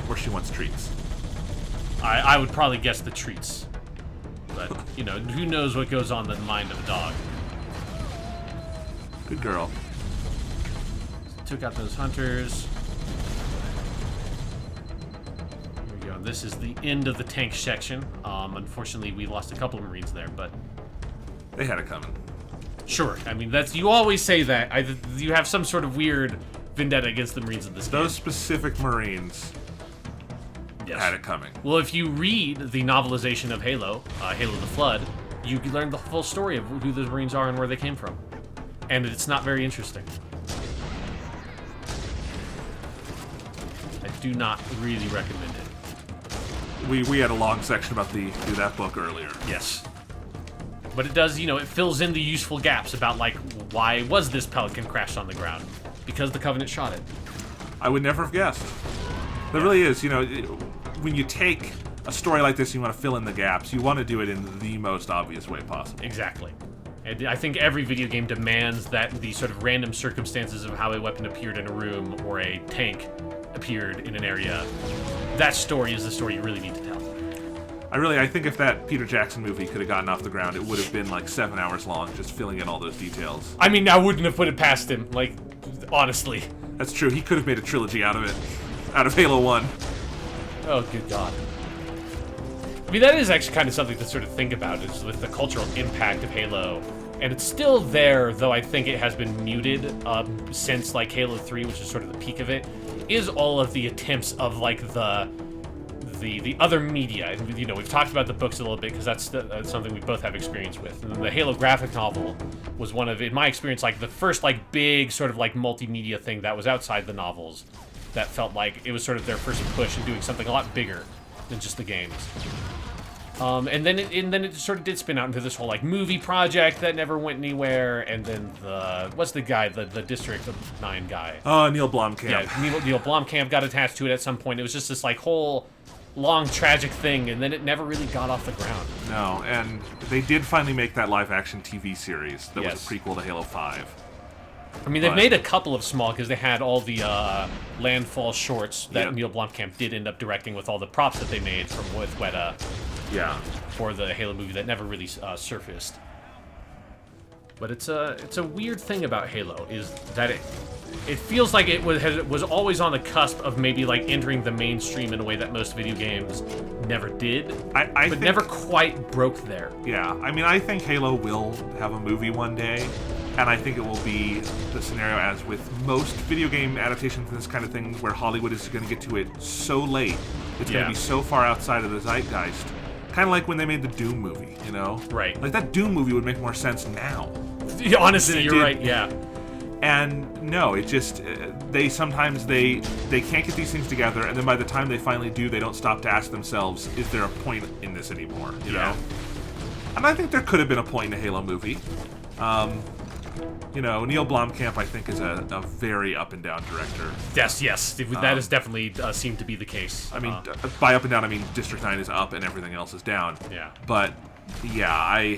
Or she wants treats. I would probably guess the treats. But, you know, who knows what goes on in the mind of a dog. Good girl. Took out those hunters. Here we go. This is the end of the tank section. Unfortunately, we lost a couple of Marines there, but... They had it coming. Sure. I mean, you always say that. You have some sort of weird vendetta against the Marines in this game. Those specific Marines had it coming. Well, if you read the novelization of Halo, Halo the Flood, you learn the full story of who those Marines are and where they came from. And it's not very interesting. I do not really recommend it. We had a long section about that book earlier. Yes. But it does, you know, it fills in the useful gaps about, like, why was this Pelican crashed on the ground? Because the Covenant shot it. I would never have guessed. There really is, you know, when you take a story like this and you want to fill in the gaps, you want to do it in the most obvious way possible. Exactly. And I think every video game demands that the sort of random circumstances of how a weapon appeared in a room or a tank appeared in an area, that story is the story you really need to tell. I think if that Peter Jackson movie could have gotten off the ground, it would have been like 7 hours long, just filling in all those details. I mean, I wouldn't have put it past him, like, honestly. That's true. He could have made a trilogy out of it. Out of Halo 1. Oh, good God. I mean, that is actually kind of something to sort of think about, is with the cultural impact of Halo. And it's still there, though I think it has been muted since, like, Halo 3, which is sort of the peak of it, is all of the attempts of, like, the the other media. And, you know, we've talked about the books a little bit because that's something we both have experience with. And the Halo graphic novel was one of, in my experience, like the first like big sort of like multimedia thing that was outside the novels that felt like it was sort of their first push in doing something a lot bigger than just the games. And then it sort of did spin out into this whole like movie project that never went anywhere. And then what's the guy, the District 9 guy? Neil Blomkamp. Yeah, Neil Blomkamp got attached to it at some point. It was just this like whole long tragic thing, and then it never really got off the ground. No, and they did finally make that live-action TV series that was a prequel to Halo 5. I mean, they've made a couple of small, because they had all the Landfall shorts that Neil Blomkamp did end up directing with all the props that they made with Weta. Yeah. For the Halo movie that never really surfaced. But it's a weird thing about Halo is that it feels like it was always on the cusp of maybe like entering the mainstream in a way that most video games never did, but think, never quite broke there. Yeah, I mean, I think Halo will have a movie one day, and I think it will be the scenario as with most video game adaptations and this kind of thing, where Hollywood is going to get to it so late, it's going to be so far outside of the zeitgeist. Kind of like when they made the Doom movie, you know? Right. Like, that Doom movie would make more sense now. Honestly, you're right, yeah. And no, it just, they sometimes, they can't get these things together, and then by the time they finally do, they don't stop to ask themselves, is there a point in this anymore, you know? And I think there could have been a point in a Halo movie. You know, Neil Blomkamp, I think, is a very up-and-down director. Yes, that has definitely seemed to be the case. I mean, by up and down, I mean District 9 is up and everything else is down. Yeah. But, yeah,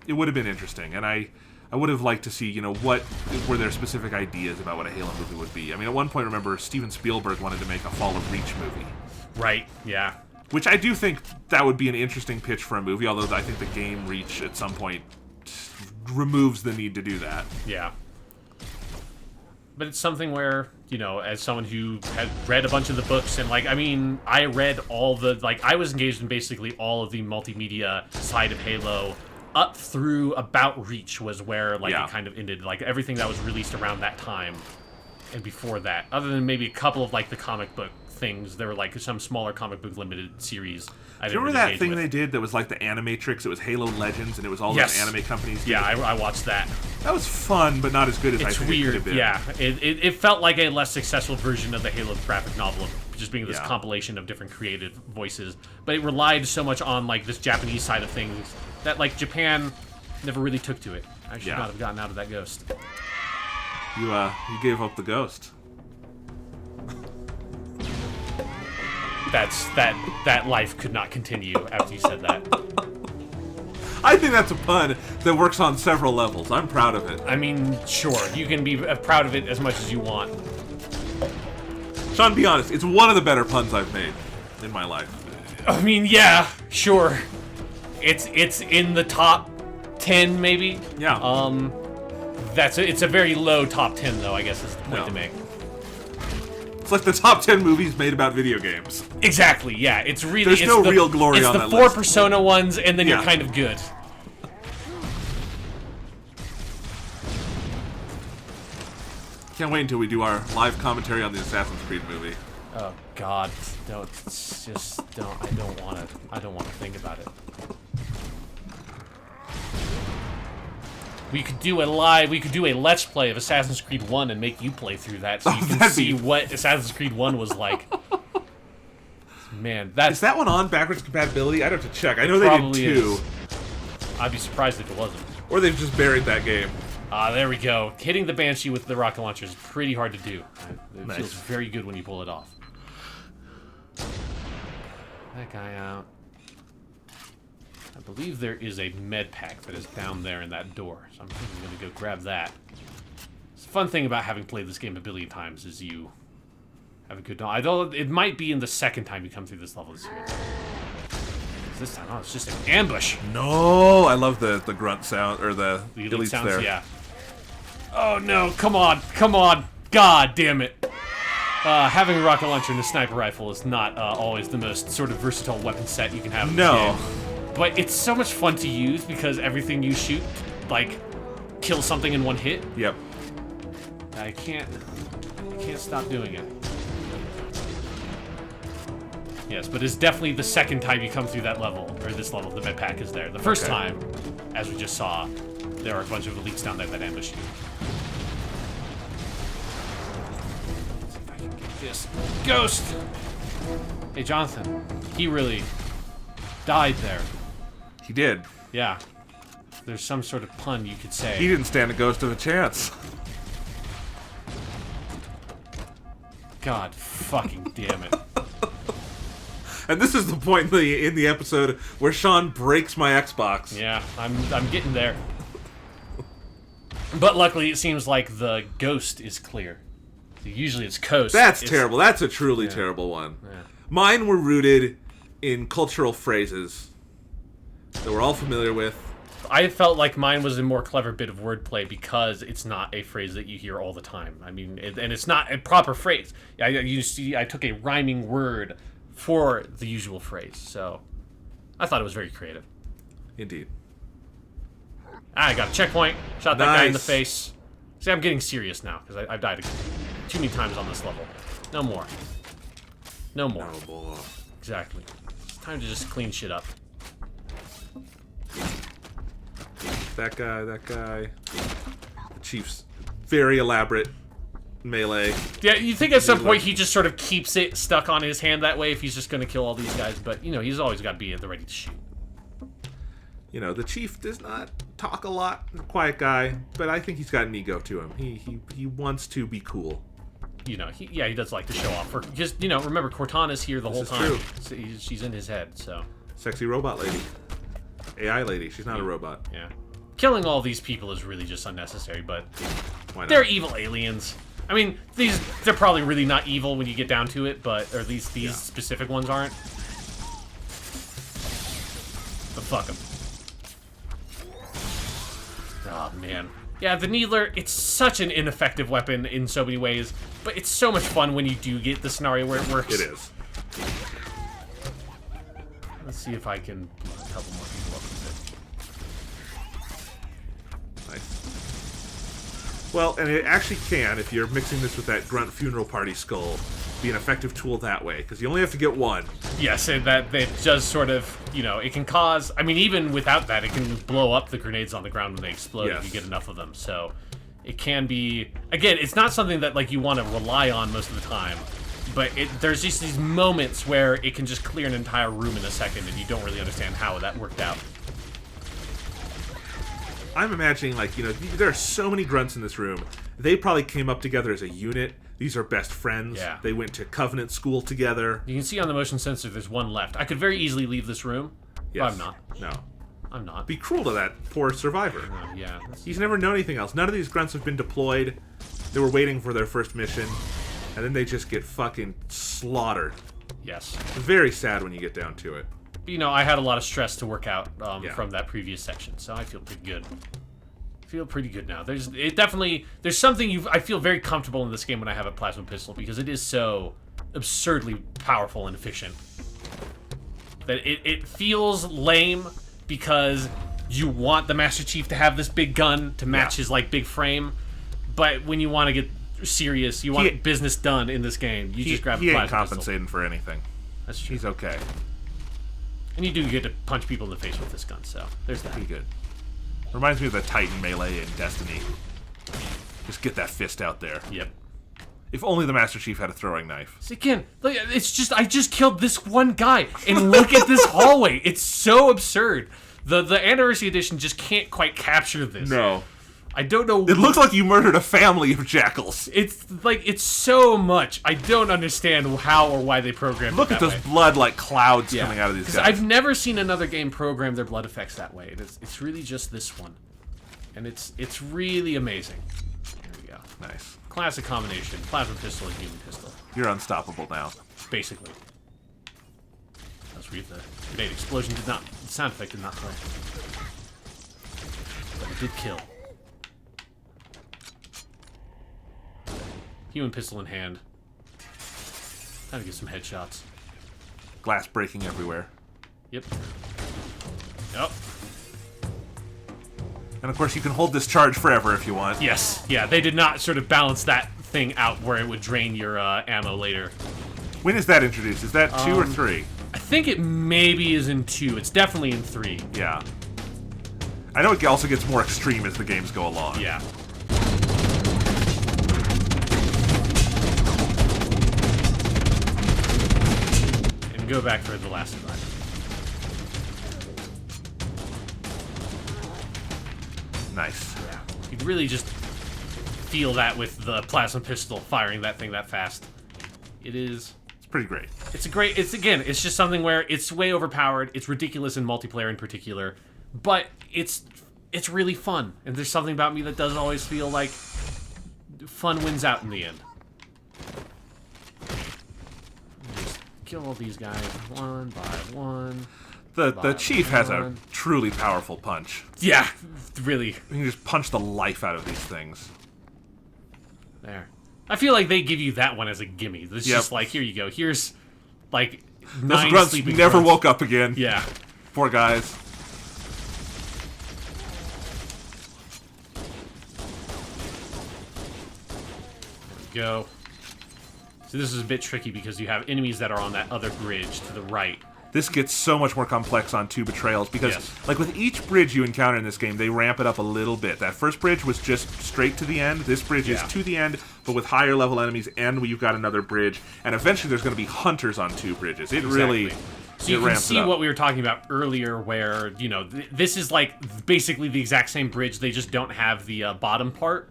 it would have been interesting, and I would have liked to see, you know, what were their specific ideas about what a Halo movie would be. I mean, at one point, remember, Steven Spielberg wanted to make a Fall of Reach movie. Right, yeah. Which I do think that would be an interesting pitch for a movie, although I think the game Reach, at some point, removes the need to do that. Yeah. But it's something where, you know, as someone who had read a bunch of the books, and, like, I mean, I read all the, like, I was engaged in basically all of the multimedia side of Halo up through about Reach was where, like, it kind of ended. Like, everything that was released around that time and before that, other than maybe a couple of, like, the comic book things, there were, like, some smaller comic book limited series. Do you remember that thing they did that was like the Animatrix? It was Halo Legends, and it was all those anime companies. Yeah, I watched that. That was fun, but not as good as I think it could have been. Yeah. It felt like a less successful version of the Halo graphic novel, of just being this compilation of different creative voices. But it relied so much on, like, this Japanese side of things that, like, Japan never really took to it. I should not have gotten out of that ghost. You gave up the ghost. That life could not continue after you said that. I think that's a pun that works on several levels. I'm proud of it. I mean, sure, you can be proud of it as much as you want. Sean, be honest, it's one of the better puns I've made in my life. I mean, yeah, sure. It's in the top 10, maybe. Yeah. It's a very low top 10, though, I guess is the point to make. It's like the top 10 movies made about video games. Exactly, yeah. It's really... There's no real glory on that list. It's the 4 Persona ones, and then you're kind of good. Can't wait until we do our live commentary on the Assassin's Creed movie. Oh God, don't. I don't want to think about it. We could do a Let's Play of Assassin's Creed 1 and make you play through that so you can see what Assassin's Creed 1 was like. Man, is that one on backwards compatibility? I'd have to check. I know they did too. I'd be surprised if it wasn't. Or they've just buried that game. There we go. Hitting the Banshee with the rocket launcher is pretty hard to do. It Nice. feels very good when you pull it off. That guy out. I believe there is a med pack that is down there in that door, so I'm thinking I'm gonna go grab that. It's a fun thing about having played this game a billion times is you have a good time. Although it might be in the second time you come through this level this year. This time, it's just an ambush. No, I love the grunt sound or the elite sounds there. Yeah. Oh no! Come on! God damn it! Having a rocket launcher and a sniper rifle is not always the most sort of versatile weapon set you can have in this game. But it's so much fun to use because everything you shoot, like, kills something in one hit. Yep. I can't stop doing it. Yes, but it's definitely the second time you come through that level, or this level, the med pack is there. The first time, as we just saw, there are a bunch of elites down there that ambush you. Let's see if I can get this ghost. Hey, Jonathan, he really died there. He did. Yeah. There's some sort of pun you could say. He didn't stand a ghost of a chance. God fucking damn it. And this is the point in the episode where Sean breaks my Xbox. Yeah, I'm getting there. But luckily, it seems like the ghost is clear. Usually it's coast. That's terrible. That's a truly terrible one. Yeah. Mine were rooted in cultural phrases that we're all familiar with. I felt like mine was a more clever bit of wordplay because it's not a phrase that you hear all the time. I mean, and it's not a proper phrase. You see, I took a rhyming word for the usual phrase, so I thought it was very creative. Indeed. I got a checkpoint. Shot that guy in the face. See, I'm getting serious now because I've died too many times on this level. No more. No more. No more. Exactly. It's time to just clean shit up. That guy. The Chief's very elaborate melee. Yeah, you think at some point he just sort of keeps it stuck on his hand that way if he's just going to kill all these guys, but, you know, he's always got to be at the ready to shoot. You know, the Chief does not talk a lot. He's a quiet guy, but I think he's got an ego to him. He wants to be cool. You know, he does like to show off. Just, you know, remember, Cortana's here the whole time. True. So she's in his head, so. Sexy robot lady. AI lady. She's not a robot. Yeah. Killing all these people is really just unnecessary, but Why not? they're evil aliens. I mean, they're probably really not evil when you get down to it, but or at least these specific ones aren't. But fuck them. Oh man, yeah, the Needler. It's such an ineffective weapon in so many ways, but it's so much fun when you do get the scenario where it works. It is. Let's see if I can blow a couple more people up with it. Nice. Well, and it actually can, if you're mixing this with that grunt funeral party skull, be an effective tool that way, because you only have to get one. Yes, and that it does sort of, you know, it can cause, I mean, even without that, it can blow up the grenades on the ground when they explode if you get enough of them, so it can be, again, it's not something that, like, you want to rely on most of the time, but there's just these moments where it can just clear an entire room in a second, and you don't really understand how that worked out. I'm imagining, like, you know, there are so many grunts in this room. They probably came up together as a unit. These are best friends. Yeah. They went to Covenant school together. You can see on the motion sensor there's one left. I could very easily leave this room, Yes. but I'm not. No. I'm not. Be cruel to that poor survivor. Yeah. He's never known anything else. None of these grunts have been deployed. They were waiting for their first mission, and then they just get fucking slaughtered. Yes. Very sad when you get down to it. You know, I had a lot of stress to work out from that previous section, so I feel pretty good. Feel pretty good now. There's something I feel very comfortable in this game when I have a plasma pistol because it is so absurdly powerful and efficient that it feels lame because you want the Master Chief to have this big gun to match his like big frame, but when you want to get serious, you want business done in this game, you just grab a plasma ain't compensating for anything. That's true. He's okay. And you do get to punch people in the face with this gun, so there's that. Pretty good. Reminds me of the Titan melee in Destiny. Just get that fist out there. Yep. If only the Master Chief had a throwing knife. So again, look, it's just I just killed this one guy, and look at this hallway. It's so absurd. The Anniversary Edition just can't quite capture this. No. I don't know. It looks like you murdered a family of jackals. It's like it's so much. I don't understand how or why they programmed. Look it at that those way. blood like clouds coming out of these guys. I've never seen another game program their blood effects that way. It's really just this one, and it's really amazing. There we go. Nice. Classic combination: plasma pistol and human pistol. You're unstoppable now. Basically. Let's read the grenade explosion. The sound effect did not play, but it did kill. Human pistol in hand. Time to get some headshots. Glass breaking everywhere. Yep. Yep. And of course you can hold this charge forever if you want. Yes. Yeah, they did not sort of balance that thing out where it would drain your ammo later. When is that introduced? Is that 2 or 3? I think it maybe is in 2. It's definitely in 3. Yeah. I know it also gets more extreme as the games go along. Yeah. And go back for the last one. Nice. Yeah. You can really just feel that with the plasma pistol firing that thing that fast. It is... It's pretty great. It's just something where it's way overpowered. It's ridiculous in multiplayer in particular, but it's really fun. And there's something about me that doesn't always feel like fun wins out in the end. Just kill all these guys one by one. The Chief has a truly powerful punch. Yeah, really. You can just punch the life out of these things. There. I feel like they give you that one as a gimme. It's just like, here you go. Here's, like, 9 grunts sleeping never grunts. woke up again. Yeah. Poor guys. There we go. So this is a bit tricky because you have enemies that are on that other bridge to the right. This gets so much more complex on 2 Betrayals because, Yes. like, with each bridge you encounter in this game, they ramp it up a little bit. That first bridge was just straight to the end. This bridge is to the end, but with higher level enemies, and you've got another bridge. And eventually there's going to be hunters on 2 bridges. It really... So you can see what we were talking about earlier where, you know, this is, like, basically the exact same bridge. They just don't have the bottom part.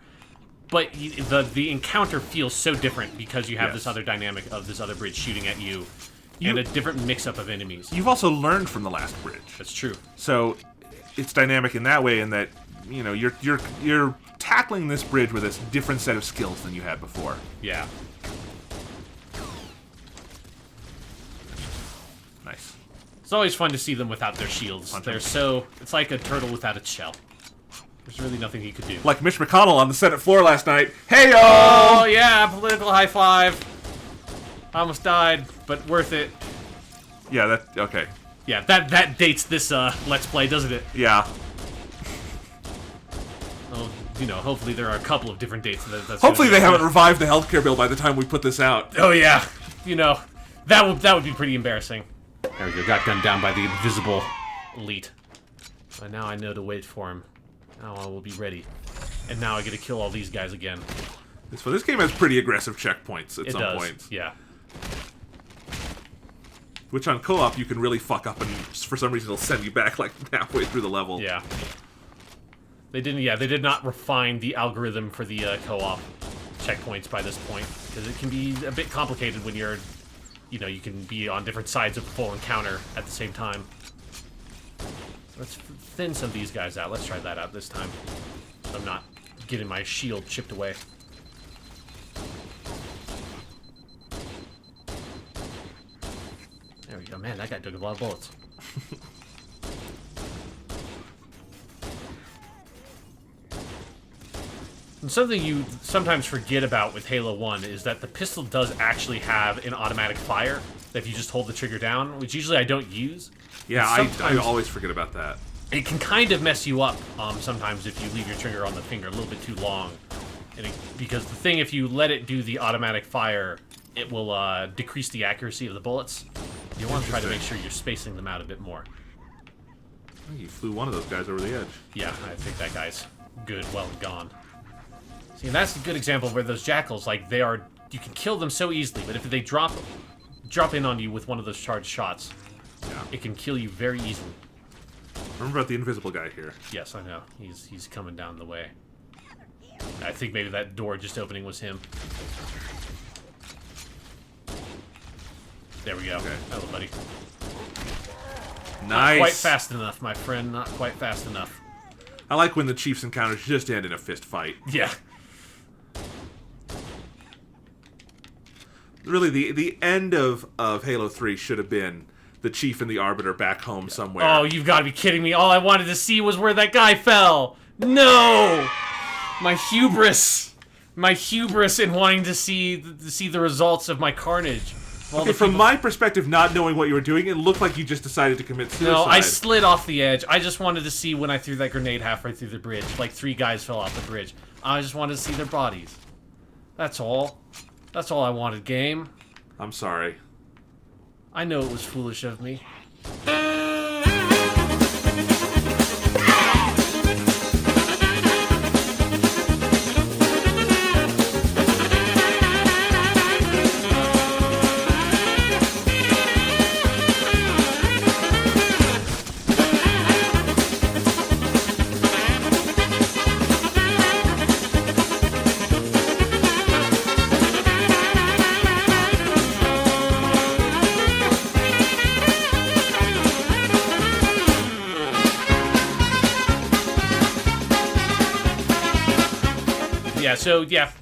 But the encounter feels so different because you have this other dynamic of this other bridge shooting at you. And a different mix-up of enemies. You've also learned from the last bridge. That's true. So it's dynamic in that way, in that, you know, you're tackling this bridge with a different set of skills than you had before. Yeah. Nice. It's always fun to see them without their shields. They're so... It's like a turtle without its shell. There's really nothing he could do. Like Mitch McConnell on the Senate floor last night. Hey-o! Oh, yeah, political high five. I almost died, but worth it. Yeah, that... Okay. Yeah, that dates this Let's Play, doesn't it? Yeah. Well, you know, hopefully there are a couple of different dates. Hopefully they haven't revived the healthcare bill by the time we put this out. Oh, yeah. You know, that would be pretty embarrassing. There we go, got gunned down by the invisible elite. But now I know to wait for him. Now I will be ready. And now I get to kill all these guys again. So this game has pretty aggressive checkpoints at some points. Yeah. Which on co-op you can really fuck up, and for some reason it'll send you back like halfway through the level. Yeah. They did not refine the algorithm for the co-op checkpoints by this point, because it can be a bit complicated when you're, you know, you can be on different sides of a full encounter at the same time. Let's thin some of these guys out. Let's try that out this time. So I'm not getting my shield chipped away. There we go. Man, that guy took a lot of bullets. And something you sometimes forget about with Halo 1 is that the pistol does actually have an automatic fire if you just hold the trigger down, which usually I don't use. Yeah, I always forget about that. It can kind of mess you up sometimes if you leave your trigger on the finger a little bit too long. Because the thing, if you let it do the automatic fire, it will decrease the accuracy of the bullets. You want to try to make sure you're spacing them out a bit more. You flew one of those guys over the edge. Yeah, I think that guy's good, well gone. See, and that's a good example where those jackals, like, you can kill them so easily, but if they drop in on you with one of those charged shots, it can kill you very easily. Remember about the invisible guy here. Yes, I know. He's coming down the way. I think maybe that door just opening was him. There we go. Okay. Hello, buddy. Nice. Not quite fast enough, my friend. Not quite fast enough. I like when the Chiefs encounters just end in a fist fight. Yeah. Really, the end of Halo 3 should have been the Chief and the Arbiter back home somewhere. Oh, you've got to be kidding me. All I wanted to see was where that guy fell. No! My hubris. My hubris in wanting to see the results of my carnage. Okay, from my perspective, not knowing what you were doing, it looked like you just decided to commit suicide. No, I slid off the edge. I just wanted to see when I threw that grenade halfway through the bridge. Like 3 guys fell off the bridge. I just wanted to see their bodies. That's all. That's all I wanted, game. I'm sorry. I know it was foolish of me.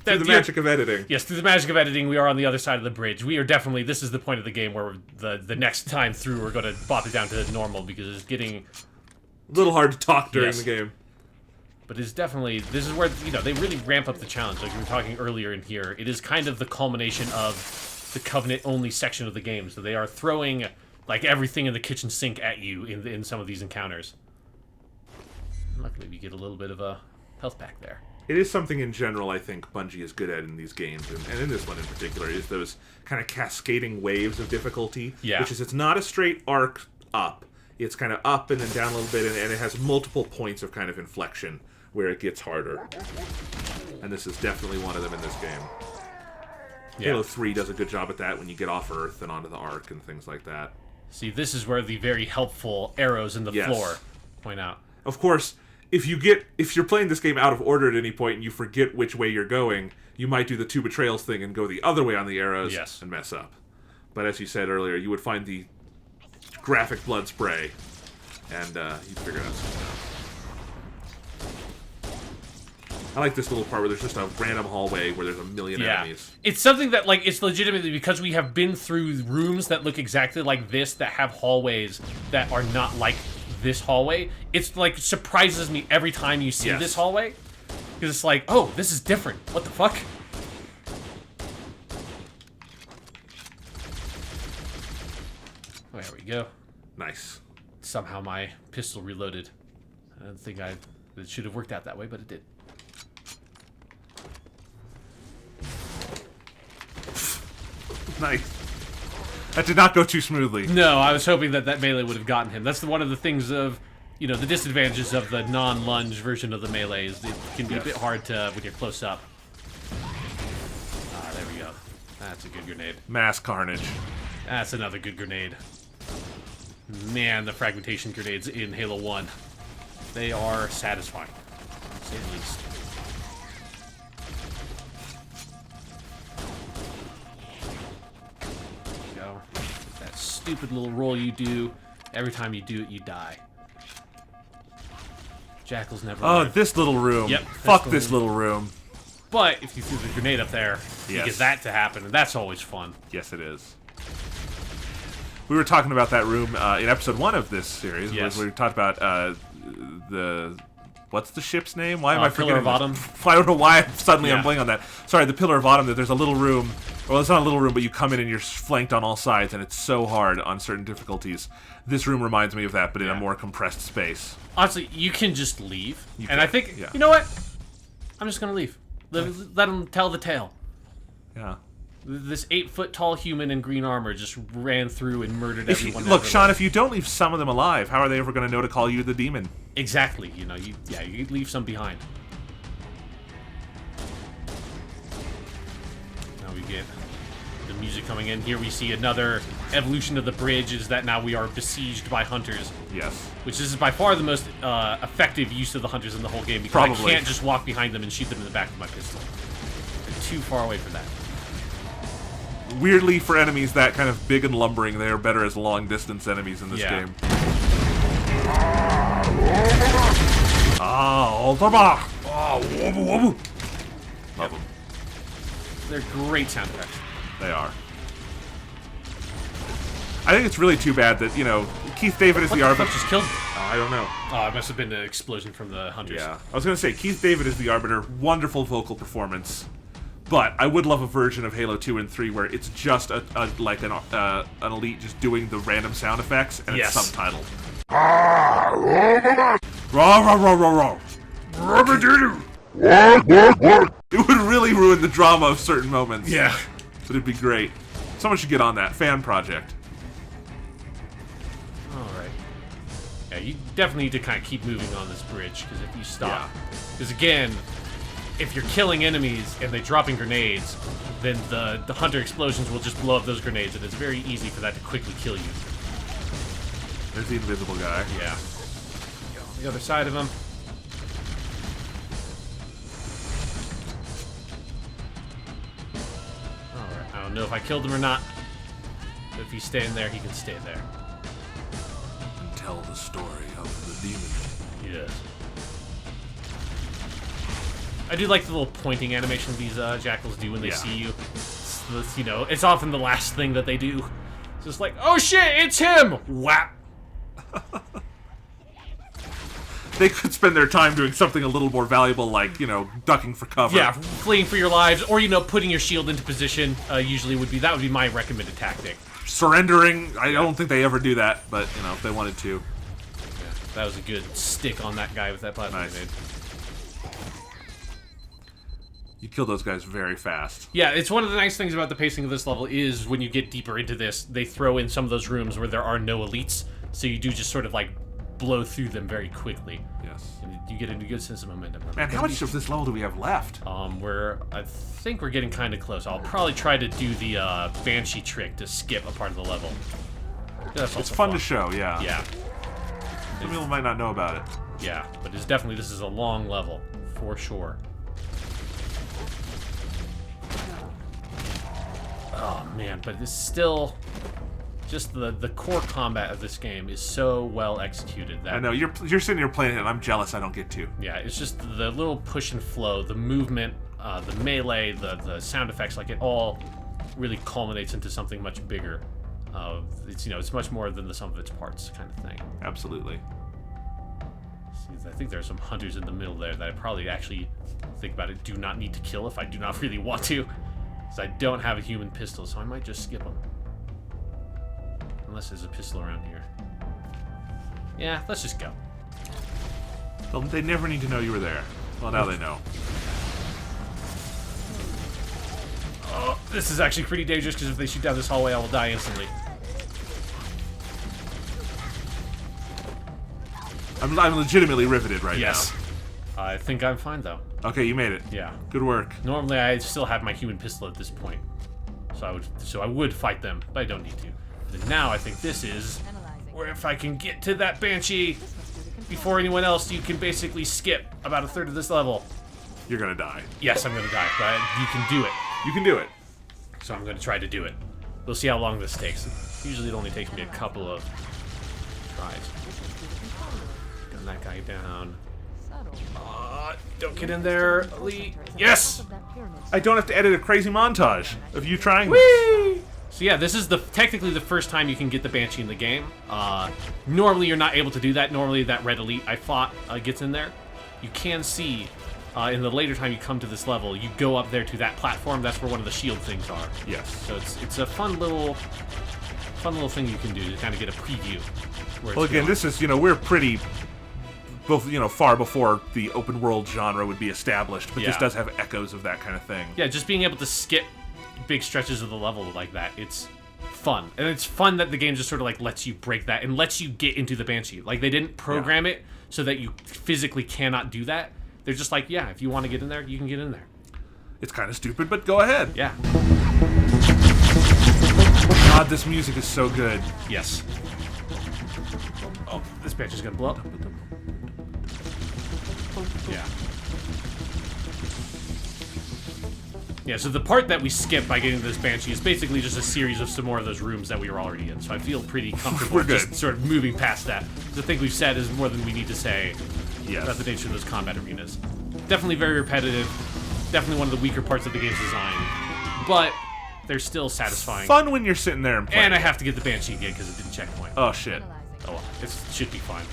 Through the magic of editing. Yes, through the magic of editing, we are on the other side of the bridge. We are definitely, this is the point of the game where the next time through we're going to bop it down to normal because it's getting... A little hard to talk during the game. But it's definitely, this is where, they really ramp up the challenge. Like we were talking earlier in here, it is kind of the culmination of the Covenant-only section of the game. So they are throwing, like, everything in the kitchen sink at you in some of these encounters. Luckily, we get a little bit of a health pack there. It is something in general I think Bungie is good at in these games, and in this one in particular, is those kind of cascading waves of difficulty. Yeah. Which is, it's not a straight arc up. It's kind of up and then down a little bit, and it has multiple points of kind of inflection where it gets harder. And this is definitely one of them in this game. Yeah. Halo 3 does a good job at that when you get off Earth and onto the Ark and things like that. See, this is where the very helpful arrows in the floor point out. Of course, if you're playing this game out of order at any point and you forget which way you're going, you might do the two betrayals thing and go the other way on the arrows and mess up. But as you said earlier, you would find the graphic blood spray, and you'd figure it out somehow. I like this little part where there's just a random hallway where there's a million enemies. It's something that, like, it's legitimately because we have been through rooms that look exactly like this, that have hallways that are not like this hallway. It's, like, surprises me every time you see this hallway. Because it's like, oh, this is different. What the fuck? There we go. Nice. Somehow my pistol reloaded. I don't think it should have worked out that way, but it did. Nice. That did not go too smoothly. No, I was hoping that melee would have gotten him. That's one of the things of, the disadvantages of the non-lunge version of the melee is it can be a bit hard to when you're close up. Ah, there we go. That's a good grenade. Mass carnage. That's another good grenade. Man, the fragmentation grenades in Halo 1. They are satisfying, to say the least. That stupid little roll you do. Every time you do it, you die. Jackals never learn. This little room. Yep. Fuck this little room. But if you threw the grenade up there, you get that to happen, and that's always fun. Yes, it is. We were talking about that room in episode 1 of this series. Yes. Where we talked about the... What's the ship's name? Why am I forgetting? Pillar of Autumn. I don't know why I'm blanking on that. Sorry, the Pillar of Autumn, that there's a little room. Well, it's not a little room, but you come in and you're flanked on all sides, and it's so hard on certain difficulties. This room reminds me of that, but in a more compressed space. Honestly, you can just leave. I think, you know what? I'm just going to leave. Let them tell the tale. Yeah. This 8-foot-tall human in green armor just ran through and murdered everyone. Look, Sean, if you don't leave some of them alive, how are they ever going to know to call you the demon? Exactly. You leave some behind. Now we get the music coming in. Here we see another evolution of the bridge, is that now we are besieged by hunters. Yes. Which is by far the most effective use of the hunters in the whole game, because I can't just walk behind them and shoot them in the back with my pistol. They're too far away for that. Weirdly, for enemies that kind of big and lumbering, they are better as long-distance enemies in this game. Ultima! Love them. They're great sound effects. They are. I think it's really too bad that, Keith David is the arbiter. What the fuck just killed me? I don't know. Oh, it must have been an explosion from the hunters. Yeah. I was going to say, Keith David is the arbiter. Wonderful vocal performance. But I would love a version of Halo 2 and 3 where it's just an elite just doing the random sound effects and it's subtitled. It would really ruin the drama of certain moments. Yeah. But it'd be great. Someone should get on that. Fan project. Yeah, you definitely need to kind of keep moving on this bridge, because if you stop... Because again, if you're killing enemies and they're dropping grenades, then the hunter explosions will just blow up those grenades, and it's very easy for that to quickly kill you. There's the invisible guy. Yeah. Go on the other side of him. Alright, I don't know if I killed him or not. But if he's staying there, he can stay there. And tell the story of the demon. Yes. I do like the little pointing animation these jackals do when they see you. It's, you know, it's often the last thing that they do. It's just like, oh shit, it's him! Whap! They could spend their time doing something a little more valuable, like, you know, ducking for cover. Yeah, fleeing for your lives, or, you know, putting your shield into position, usually would be my recommended tactic. Surrendering, I don't think they ever do that, but, you know, if they wanted to. Yeah, that was a good stick on that guy with that plasma grenade. You kill those guys very fast. Yeah, it's one of the nice things about the pacing of this level is when you get deeper into this, they throw in some of those rooms where there are no elites, so you do just sort of, like, blow through them very quickly. Yes. And you get a good sense of momentum. Man, how much of this level do we have left? I think we're getting kind of close. I'll probably try to do the Banshee trick to skip a part of the level. That's it's fun to show, yeah. Yeah. Some people might not know about it. Yeah, but it's definitely, this is a long level, for sure. Oh man, but it's still just the core combat of this game is so well executed that I know you're sitting here playing it, and I'm jealous I don't get to. Yeah, it's just the little push and flow, the movement, the melee, the sound effects, like it all really culminates into something much bigger. It's, you know, it's much more than the sum of its parts kind of thing. Absolutely. See, I think there's some hunters in the middle there that I probably actually think about it do not need to kill if I do not really want to. I don't have a human pistol, so I might just skip them. Unless there's a pistol around here. Yeah, let's just go. Well, they never need to know you were there. Well, now they know. Oh, this is actually pretty dangerous, because if they shoot down this hallway, I will die instantly. I'm legitimately riveted right now. Yes. I think I'm fine, though. Okay, you made it. Yeah. Good work. Normally, I still have my human pistol at this point, so I would fight them, but I don't need to. And now I think this is where if I can get to that Banshee before anyone else, you can basically skip about a third of this level. You're gonna die. Yes, I'm gonna die, but you can do it. You can do it. So I'm gonna try to do it. We'll see how long this takes. Usually it only takes me a couple of tries. Gun that guy down. Don't get in there, Lee. Yes! I don't have to edit a crazy montage of you trying Whee! So yeah, this is technically the first time you can get the Banshee in the game. Normally you're not able to do that. Normally that red elite I fought gets in there. You can see in the later time you come to this level, you go up there to that platform. That's where one of the shield things are. Yes. So it's a fun little thing you can do to kind of get a preview. Well, again, this is, you know, we're pretty, both, you know, far before the open world genre would be established, but this does have echoes of that kind of thing. Yeah, just being able to skip big stretches of the level like that, it's fun. And it's fun that the game just sort of like lets you break that and lets you get into the Banshee. Like, they didn't program it so that you physically cannot do that. They're just like, yeah, if you want to get in there, you can get in there. It's kind of stupid, but go ahead. Yeah. God, this music is so good. Yes. Oh, this Banshee's gonna blow up. Yeah. Yeah, so the part that we skip by getting to this Banshee is basically just a series of some more of those rooms that we were already in. So I feel pretty comfortable We're good. just sort of moving past that. The thing we've said is more than we need to say about the Yes. nature of those combat arenas. Definitely very repetitive. Definitely one of the weaker parts of the game's design. But they're still satisfying. Fun when you're sitting there and playing. And I have to get the Banshee again because it didn't checkpoint. Oh, shit. Oh well, it should be fine.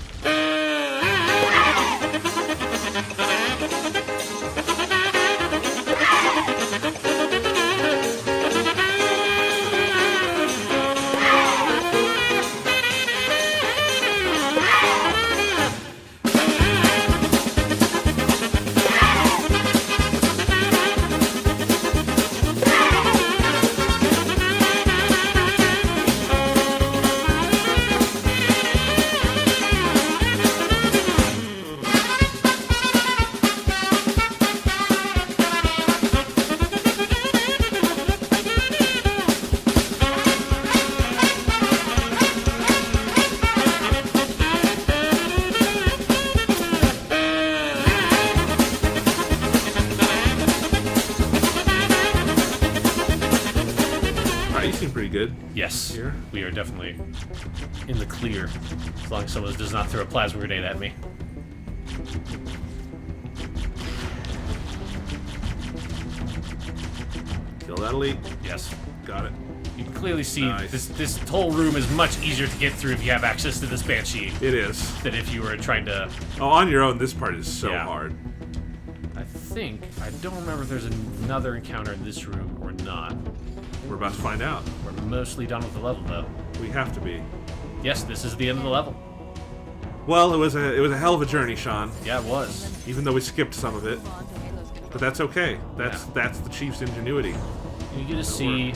good. Yes, Here? we are definitely in the clear. As long as someone does not throw a plasma grenade at me. Kill that elite. Yes. Got it. You can clearly see Nice. this whole room is much easier to get through if you have access to this Banshee It is. than if you were trying to... Oh, on your own, this part is so Yeah. hard. I don't remember if there's another encounter in this room or not. We're about to find out. We're mostly done with the level, though. We have to be. Yes, this is the end of the level. Well, it was a hell of a journey, Sean. Yeah, it was. Even though we skipped some of it, but that's okay. That's the Chief's ingenuity. You get to see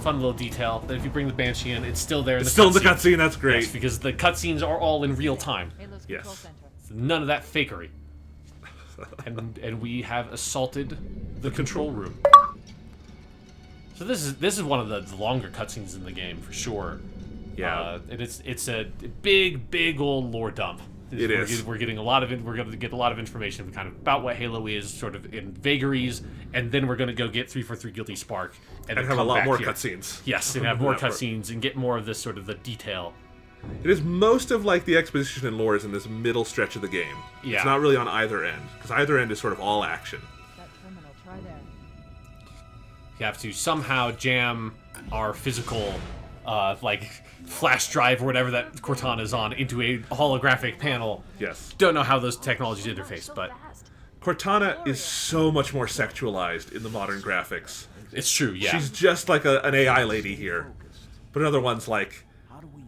fun little detail that if you bring the Banshee in, it's still there. It's still in the cutscene. That's great. Yes, because the cutscenes are all in real time. Yes. None of that fakery. and we have assaulted the control room. So this is one of the longer cutscenes in the game for sure. Yeah. And it's a big old lore dump. It is. We're getting we're going to get a lot of information kind of about what Halo is, sort of in vagaries, and then we're going to go get 343 Guilty Spark and then have a come lot back more here. cutscenes. Yes, and have more That part. cutscenes and get more of this sort of the detail. It is most of like the exposition and lore is in this middle stretch of the game. Yeah. It's not really on either end because either end is sort of all action. That terminal, try there. You have to somehow jam our physical, like, flash drive or whatever that Cortana's on into a holographic panel. Yes. Don't know how those technologies interface, but Cortana is so much more sexualized in the modern graphics. it's true, yeah. She's just like an AI lady here, but another one's like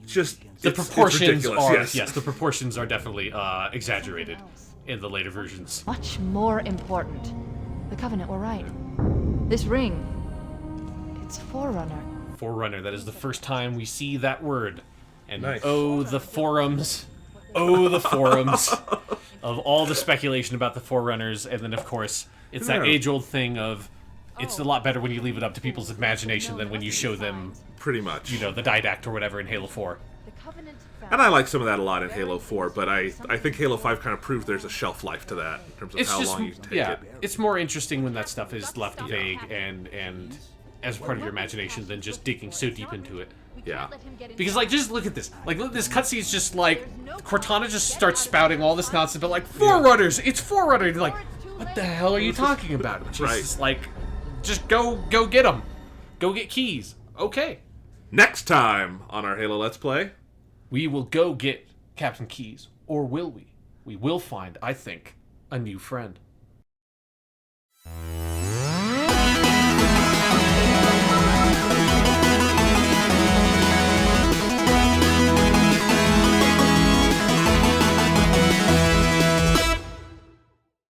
just the it's proportions ridiculous. are yes, the proportions are definitely exaggerated in the later versions. Much more important. The Covenant were right. This ring, it's Forerunner. Forerunner, that is the first time we see that word. And Nice. oh, the forums. Oh, the forums of all the speculation about the Forerunners, and then of course it's that Yeah. age-old thing of it's a lot better when you leave it up to people's imagination than when you show them, Pretty much. you know, the didact or whatever in Halo 4. The Covenant And I like some of that a lot in Halo 4, but I think Halo 5 kind of proved there's a shelf life to that in terms of It's how just long you can take yeah, it. it's more interesting when that stuff is left vague and as part of your imagination than just digging so deep into it. Yeah. Because, like, just look at this. Like, look, this cutscene's just, like, Cortana just starts spouting all this nonsense, but, like, Forerunners! It's Forerunner! And you're like, what the hell are you talking about? She's Right. just like, just go get them. Go get keys. Okay. Next time on our Halo Let's Play, We will go get Captain Keys. Or will we? We will find, I think, a new friend.